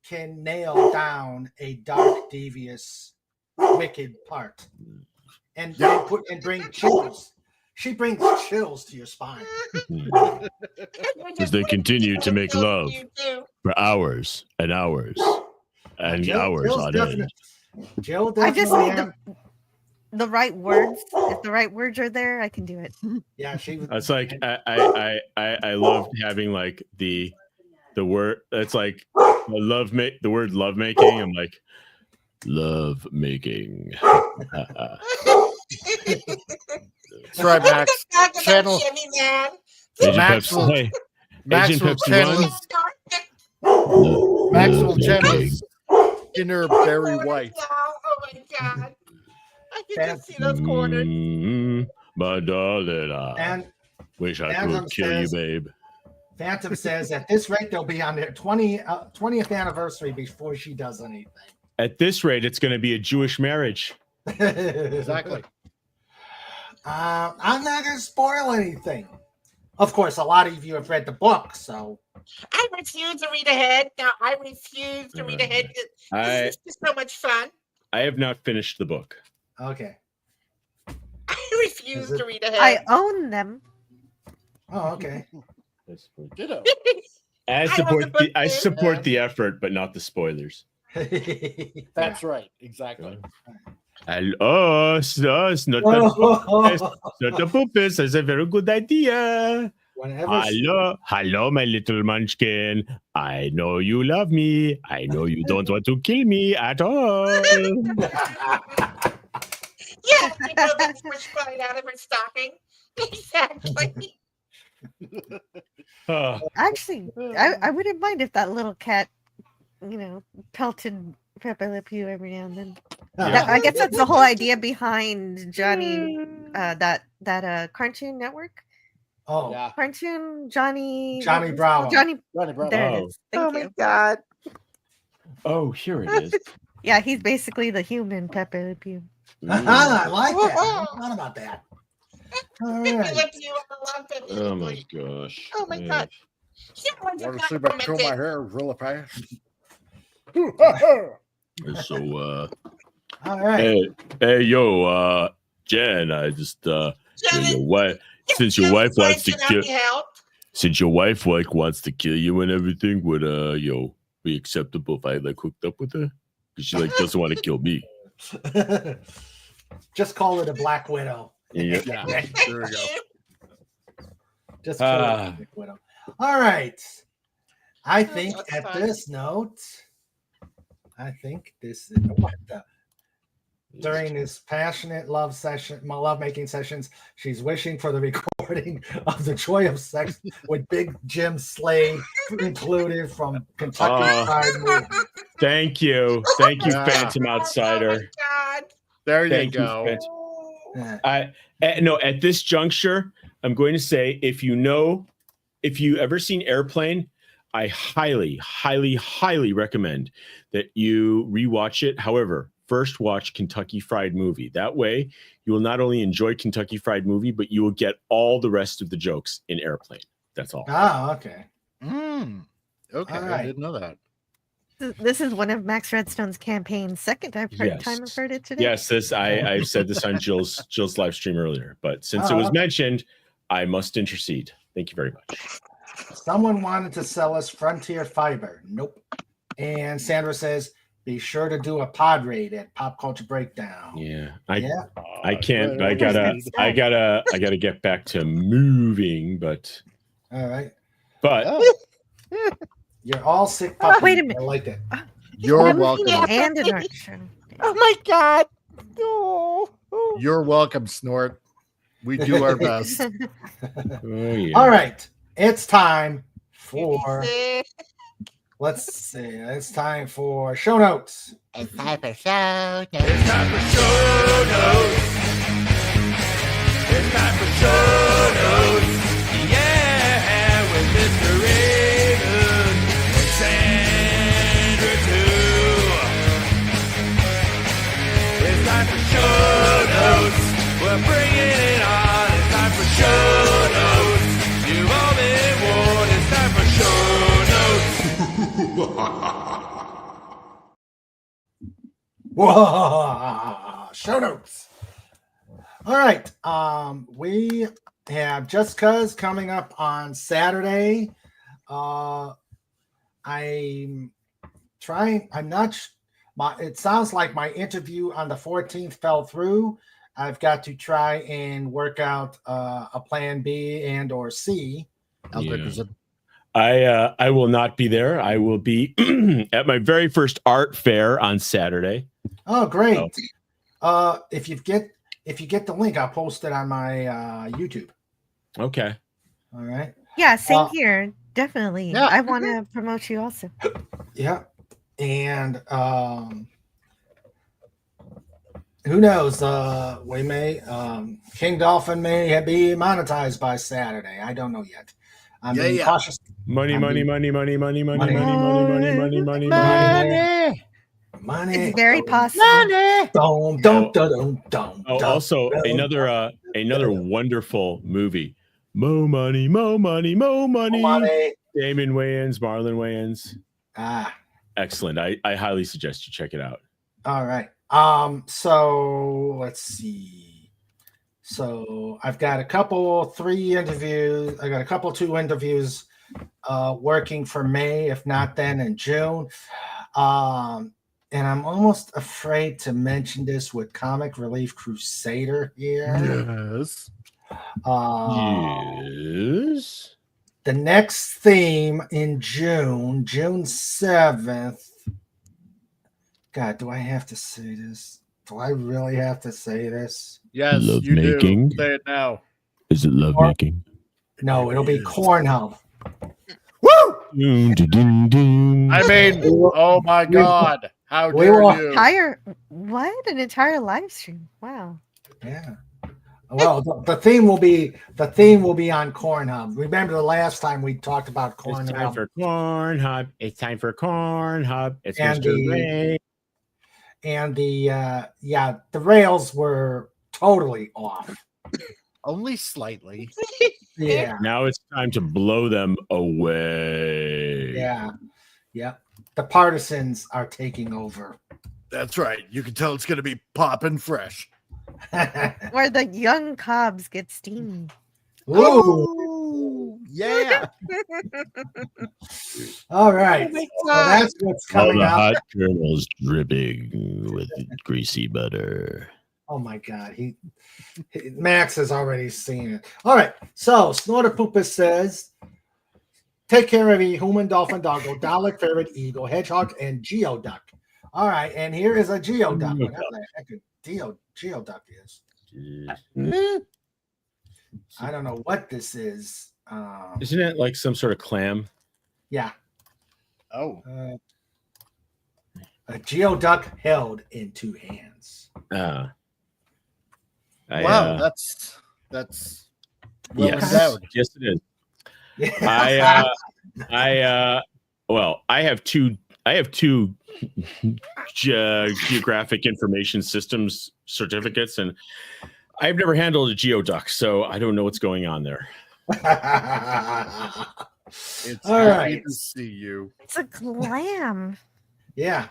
can nail down a dark, devious, wicked part, and bring chills. She brings chills to your spine. As they continue to make love for hours and hours and hours on end. Jill I just definitely. need the right words. If the right words are there, I can do it. Yeah, she was. It's like I love having like the word. It's like the word love making. I'm like love making. that's right, Max. Channel- Agent Maxwell- Pepsi. Hey, Agent Maxwell Pepsi channel one. Maxwell Love channel making. inner Barry White. Oh my God. I can just see those corners. My darling, I And wish I Phantom could kill you, says- babe. Phantom says at this rate they'll be on their 20th anniversary before she does anything. At this rate, it's going to be a Jewish marriage. Exactly. I'm not going to spoil anything. Of course, a lot of you have read the book, so I refuse to read ahead. No, I refuse to read ahead. This is just so much fun. I have not finished the book. okay. I refuse to read ahead. I own them. Oh, okay. Ditto. I love support the book, I dude. support the effort, but not the spoilers. That's right. Exactly. Oh, it's not the purpose. It's a very good idea. Whenever Hello, my little munchkin. I know you love me. I know you don't want to kill me at all. Yeah, she pulled that switchblade out of her stocking. Exactly. Actually, I wouldn't mind if that little cat, pelted Pepe Le Pew every now and then. I guess that's the whole idea behind Johnny, that Cartoon Network. Oh, Yeah. Cartoon Johnny Bravo. Johnny Bravo. There it is. Thank my you. God. Oh, here it is. Yeah, he's basically the human Pepe Le Pew. I like that. I thought about that. All Pepe right. Le Pew, I love Pepe Oh Le my Pew. gosh. Oh my God. Someone Want just to see got me curl my commented. hair really fast? So All right. hey yo, Jen, I just Janet, your wife since your Janet wife wants to cannot kill be helped. since your wife wants to kill you and everything, would be acceptable if I hooked up with her? Because she doesn't want to kill me. Just call it a Black Widow. Yeah. Yeah. There we go. Just call it a Black Widow. All right. I think that's at fine. this note, what the during this passionate love session, my lovemaking sessions, she's wishing for the recording of the Joy of Sex with Big Jim Slade included from Kentucky Fried Movie. Thank you, Phantom Outsider. Oh my God. There you Thank you, go. Phantom. Yeah. No, at this juncture, I'm going to say if you ever seen Airplane, I highly, highly, highly recommend that you rewatch it. However, first watch Kentucky Fried Movie. That way, you will not only enjoy Kentucky Fried Movie, but you will get all the rest of the jokes in Airplane. That's all. Oh, okay. Okay, All I right. didn't know that. This is one of Max Redstone's campaigns. Second time I've heard it today. Yes, I've said this on Jill's live stream earlier, but since it was okay. mentioned, I must intercede. Thank you very much. Someone wanted to sell us Frontier Fiber. Nope. And Sandra says, be sure to do a pod raid at Pop Culture Breakdown. Yeah, Yeah. I can't. I gotta get back to moving, but All right. You're all sick puppies. Wait a minute. I like that. You're welcome. And an art show. Oh my God. Oh. You're welcome, Snort. We do our best. oh yeah. All right. It's time for It's it's time for show notes. time for show notes. It's time for show notes. It's time for show notes. Yeah, with Mr. Raven and Sandra too. It's time for show notes. We're bringing it on. It's time for show notes. You've all been warned. It's time for show Whoa. Show notes. All right. We have Just Cuz coming up on Saturday. I'm not. It sounds like my interview on the 14th fell through. I've got to try and work out a plan B and or C. I will not be there. I will be at my very first art fair on Saturday. Oh, great! If you get the link, I'll post it on my YouTube. Okay. All right. Yeah, same here. Definitely. Yeah. I want to promote you also. Yeah. And who knows? We may King Dolphin may be monetized by Saturday. I don't know yet. I'm being cautious. Money. Money. It's very possible. Also, another wonderful movie. Mo money. Damon Wayans, Marlon Wayans. Excellent. I highly suggest you check it out. All right. So let's see. So I've got two interviews working for May, if not then in June. And I'm almost afraid to mention this with Comic Relief Crusader here. Yes. Yes. The next theme in June 7th. God, do I have to say this? Do I really have to say this? Yes, Love you making. do. Say it now. Is it love making? No, it'll be Cornhub. Woo! Doom, doom, doom, doom. I mean, oh my God. How We dare will- you? An entire live stream. Wow. Yeah. Well, the theme will be on Cornhub. Remember the last time we talked about It's time Cornhub for Corn Hub. It's time for Corn Hub. It's And Mr. the- Ray. and the rails were totally off. Only slightly. Yeah. Now it's time to blow them away. Yeah. Yep. The partisans are taking over. That's right. You can tell it's going to be popping fresh. Where the young cobs get steamy. Ooh. Ooh, yeah. All right. Oh my So God. that's what's All coming the up. hot kernels dripping with greasy butter. Oh my God. Max has already seen it. All right. So Snorter Poopa says, take care of a human, dolphin, doggo, Dalek, ferret, eagle, hedgehog, and geoduck. All right. And here is a geoduck. Whatever the heck a geoduck is. I don't know what this is. Isn't it like some sort of clam? Yeah. Oh, A geoduck held in two hands. wow. That's well yes, endowed. yes, it is. Yeah. I have two geographic information systems certificates, and I've never handled a geoduck, so I don't know what's going on there. It's All happy right. to see you. It's a clam. Yeah.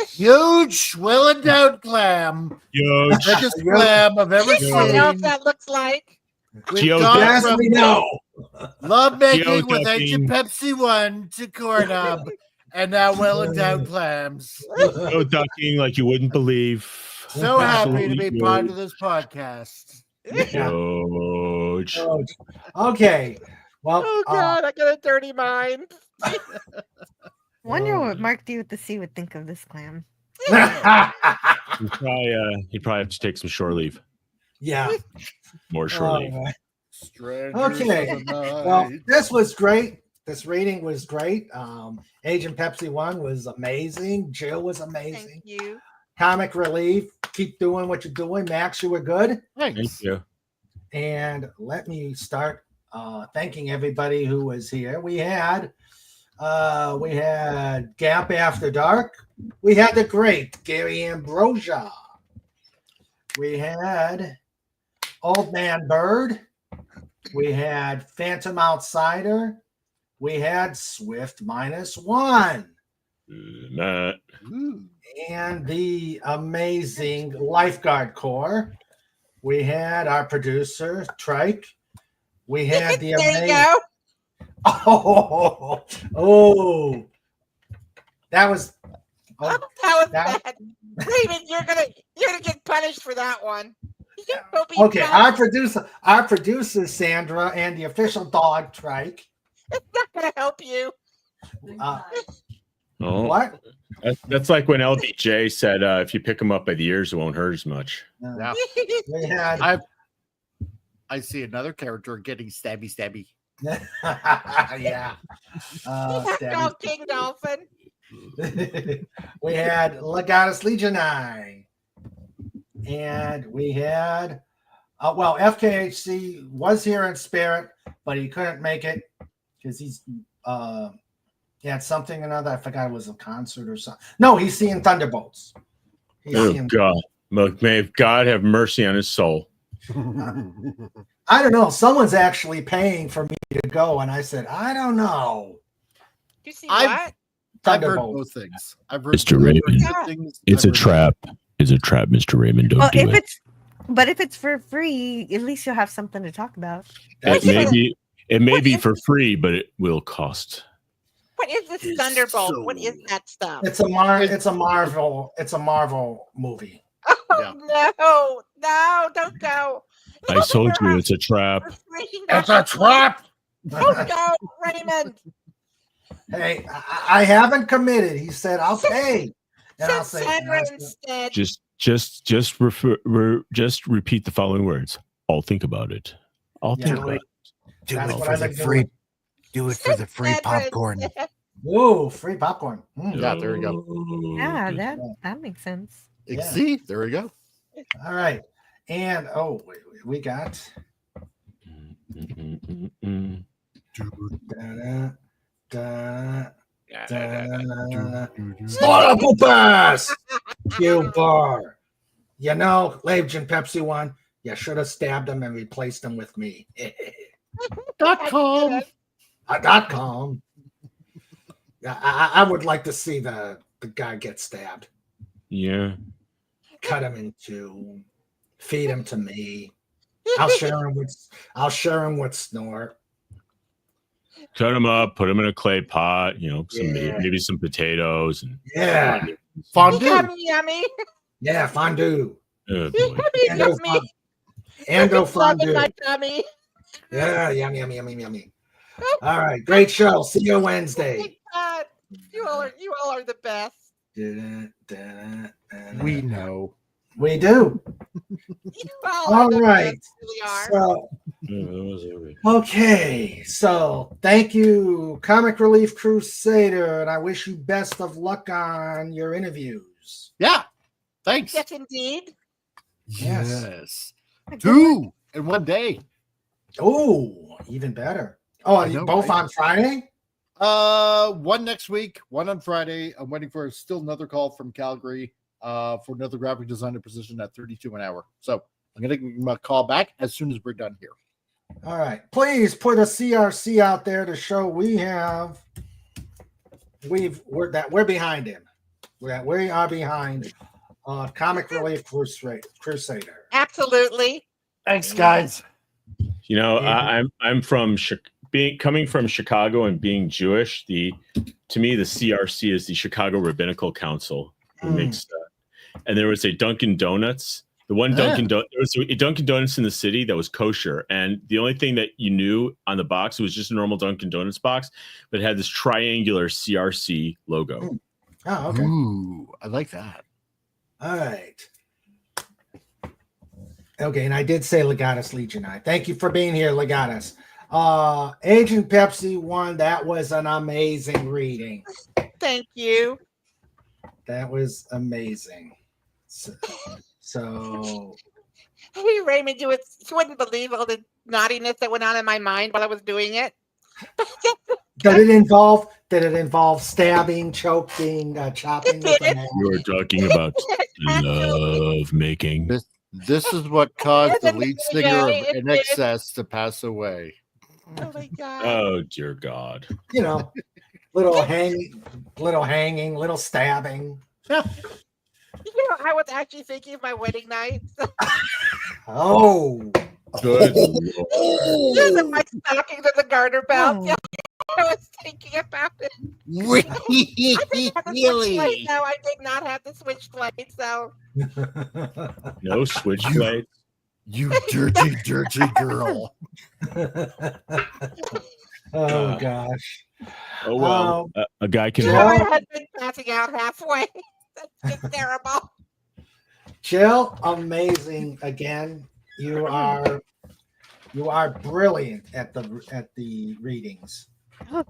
Huge, well endowed clam. Huge. Biggest clam I've ever I don't know if seen. that looks like. We've Geo- gone Yes, from we know. love making with Geoducking. ancient Pepsi 1 to corn hub, and now well endowed clams. Geoducking like you wouldn't believe. So happy to Absolutely be part of this podcast. Yeah. huge. Oh, okay. Well, Oh God, I got a dirty mind. Wonder Oh. what Mark D with the C would think of this clam. He'd probably have to take some shore leave. yeah. More shore leave. All right. Strangers Okay. of the night. Well, this was great. This reading was great. Agent Pepsi 1 was amazing. Jill was amazing. Thank you. Comic Relief, keep doing what you're doing. Max, you were good. Thank Thanks. you. And let me start thanking everybody who was here. We had Gap After Dark. We had the great Gary Ambrosia. We had Old Man Bird. We had Phantom Outsider. We had Swift -1. Matt. Ooh. And the amazing Lifeguard Corps. We had our producer, Trike. We had the There you amazing. go. Oh, that was. Oh, Oh, that was that- bad. Raven, you're gonna get punished for that one. You'll be okay. punished. Our producer, Sandra, and the official dog, Trike. It's not gonna help you. Oh, What? that's like when LBJ said, if you pick them up by the ears, it won't hurt as much. Yeah. We had. I see another character getting stabby. Yeah. Go King Dolphin. We had Legatus Legionii. And we had, FKHC was here in spirit, but he couldn't make it because he had something or another. I forgot it was a concert or something. No, he's seeing Thunderbolts. He's Oh seeing, God, may God have mercy on his soul. I don't know. Someone's actually paying for me to go, and I said, I don't know. You see I've- what? I've heard Thunderbolts. both things. I've heard Mr. I've heard Raven, good things. It's I've a heard trap. It's a trap, Mr. Raymond. Don't Well, do it. if it's for free, at least you'll have something to talk about. It may be for free, but it will cost. What is this It's Thunderbolt? What so- is that stuff? It's a Marvel movie. Oh no, don't go. I told you it's a trap. It's a trap. Don't go, Raymond. Hey, I haven't committed. He said, I'll pay. And I'll Send say, Sandra instead. Just repeat the following words. I'll think about it. I'll think Yeah. about it. Do That's it what for I've the been free. doing. Do it for the free popcorn. Whoa, free popcorn. Yeah, there you go. Yeah, that makes sense. Yeah. See, there we go. All right. And we got da, da, da, Sparkle Pass! Gilbar. You know, Legend Pepsi one, you should have stabbed him and replaced him with me. .com. .com. I would like to see the guy get stabbed. Yeah. Cut him in two. Feed him to me. I'll share him with Snort. Cut them up, put them in a clay pot, some Yeah. maybe some potatoes and Yeah. Fondue. Yummy, yummy. Yeah, fondue. oh boy. Ando Yummy. Ando Plug in fondue. my tummy. Yeah, yummy, yummy, yummy, yummy. All right, great show. See you Wednesday. Thank God. You all are the best. We know. We do. You all, All are the right. best. You really are. So, That was everything. okay. So, thank you, Comic Relief Crusader, and I wish you best of luck on your interviews. Yeah. Thanks. Yes, indeed. Yes. 2 in one day. Oh, even better. Oh, I know, both right? on Friday? One next week, one on Friday. I'm waiting for still another call from Calgary for another graphic designer position at 32 an hour. So I'm gonna give him a call back as soon as we're done here. All right. Please put a CRC out there to show we're behind him. We are behind Comic Relief Crusader. Absolutely. Thanks, guys. I'm from coming from Chicago and being Jewish. To me, the CRC is the Chicago Rabbinical Council who makes that. And there was a Dunkin' Donuts. The one there was a Dunkin' Donuts in the city that was kosher, and the only thing that you knew on the box was just a normal Dunkin' Donuts box, but it had this triangular CRC logo. Oh, okay. Ooh, I like that. All right. Okay, and I did say Legatus Legion. Thank you for being here, Legatus. Agent Pepsi 1, that was an amazing reading. Thank you. That was amazing. So Hey, Raymond, you wouldn't believe all the naughtiness that went on in my mind while I was doing it. did it involve stabbing, choking, chopping with a knife? You were talking about love making. This is what caused the lead singer of it In did. Excess to pass away. Oh my God. Oh dear God! Little hanging, little stabbing. I was actually thinking of my wedding night. Oh, Good. Just in my stockings and the garter belt. Oh. Yeah, I was thinking about it. I didn't have the switchblade. No, I did not have the switchblade. So No switchblade. You dirty, dirty girl. oh gosh. Oh well, a guy can. Jill? my husband passing out halfway. That's just terrible. Jill, amazing again. You are brilliant at the readings. Thank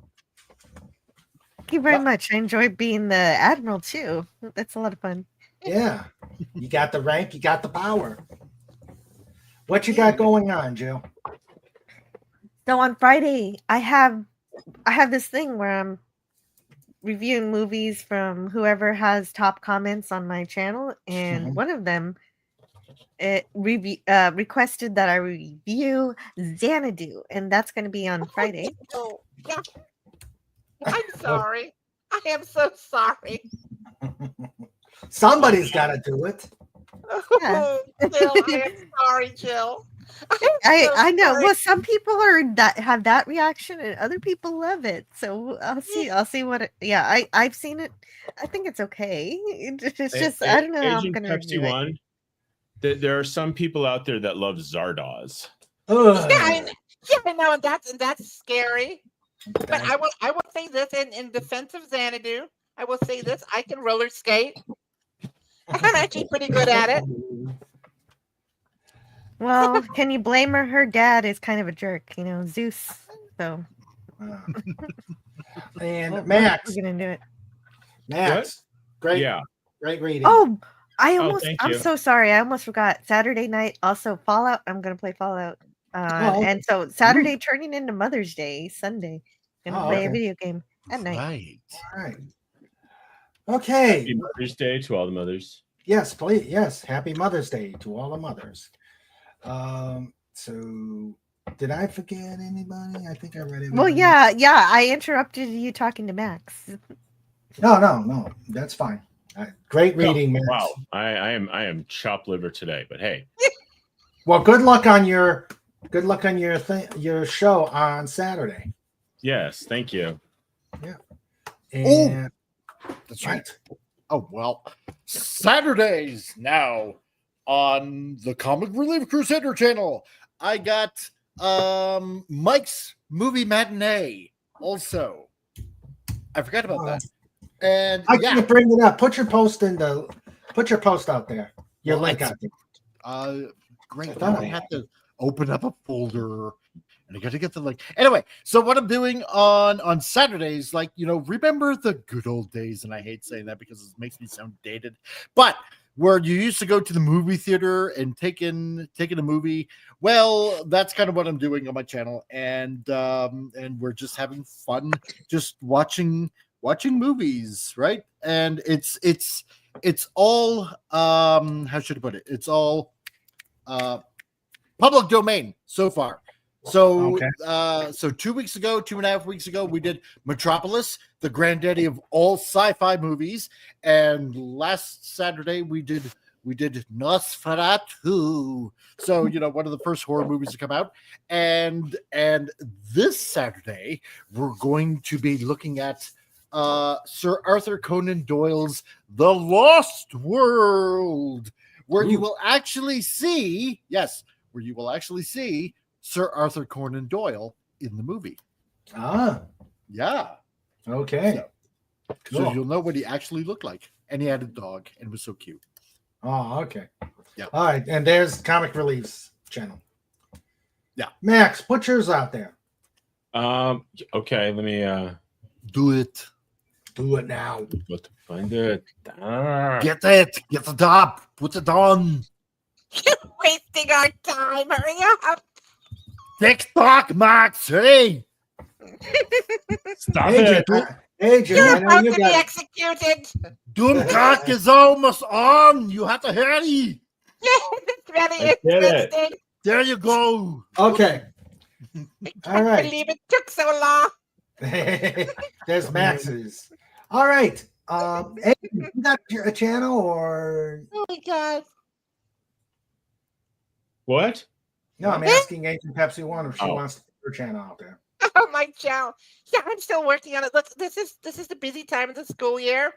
you very much. I enjoy being the admiral too. That's a lot of fun. Yeah, you got the rank, you got the power. What you got going on, Jill? So on Friday, I have this thing where I'm reviewing movies from whoever has top comments on my channel, and one of them requested that I review Xanadu, and that's going to be on Friday. Oh, yeah. I'm sorry. I am so sorry. Somebody's got to do it. Yeah. Jill, I am sorry, Jill. I know. sorry. Well, some people have that reaction, and other people love it. So I'll see what. I've seen it. I think it's okay. It's just I don't know how I'm Agent gonna Pepsi review it. One. There are some people out there that love Zardoz. Ugh. I know, and that's scary. But I will say this in defense of Xanadu. I will say this: I can roller skate. I'm actually pretty good at it. Well, can you blame her? Her dad is kind of a jerk, Zeus. So Uh, and we're Max, gonna do it. Max, great, Yeah. great reading. Oh, thank I'm you. so sorry. I almost forgot. Saturday night, also Fallout. I'm gonna play Fallout. Oh, And so Saturday turning into Mother's Day, Sunday, gonna Oh, play a okay. video game at night. Right. all right. Okay. Happy Mother's Day to all the mothers. Yes, please. Yes. Happy Mother's Day to all the mothers. So did I forget anybody? I think I read it. Well, yeah. I interrupted you talking to Max. No. That's fine. Great reading, Max. Wow. I am chopped liver today, but hey. Well, good luck on your your show on Saturday. Yes, thank you. And That's right. Oh, well, Saturdays now on the Comic Relief Crusader channel. I got Mike's Movie Matinee also. I forgot about that. And I can't bring it up. Put your post out there. Your link out there. Great. I have to open up a folder and I got to get the link. Anyway, so what I'm doing on Saturdays, remember the good old days, and I hate saying that because it makes me sound dated, but where you used to go to the movie theater and take in a movie. Well, that's kind of what I'm doing on my channel, and we're just having fun, just watching movies, right? And it's all how should I put it? It's all public domain so far. So, Okay. So 2.5 weeks ago, we did Metropolis, the granddaddy of all sci-fi movies, and last Saturday we did Nosferatu. So one of the first horror movies to come out, and this Saturday we're going to be looking at Sir Arthur Conan Doyle's The Lost World, where you will actually see Sir Arthur Conan Doyle in the movie. Yeah. Okay. So you'll know what he actually looked like. And he had a dog and was so cute. Oh, okay. Yeah. All right. And there's Comic Relief's channel. Yeah. Max, put yours out there. Okay, let me do it. Do it now. Let's find it. Get the top. Put it on. You're wasting our time. Hurry up. TikTok, Max. Hey. Stop Agent, it. Agent, You're I know about you to be got executed. Doomcock is almost on. You have to hurry. It's really I did it. interesting. There you go. Okay. I All can't right. believe it took so long. There's Max's. All right. Agent, you got a channel or Oh my god. What? no? I'm asking Agent Pepsi One if she wants to put her channel out there. Oh my child. Yeah, I'm still working on it. Look, this is the busy time of the school year.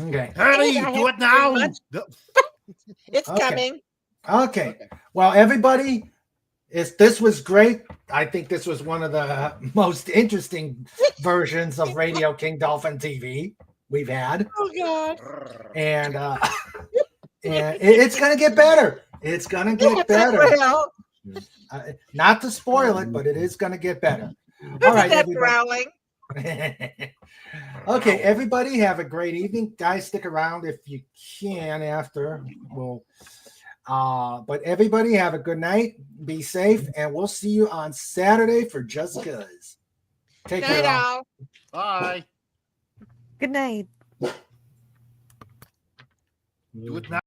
Okay. Hurry. I Do have it now. pretty It's Okay. coming. Okay. Well, everybody, this was great. I think this was one of the most interesting versions of Radio King Dolphin TV we've had, Oh god. and it's gonna get better. It's gonna get Yes, better. it will. Not to spoil it, but it is gonna get better. All Look right, at that everybody. growling. Okay, everybody, have a great evening. Guys, stick around if you can after. But everybody have a good night. Be safe, and we'll see you on Saturday for Just Cuz. Take care. Night all. owl. Bye. Good night. Do it now.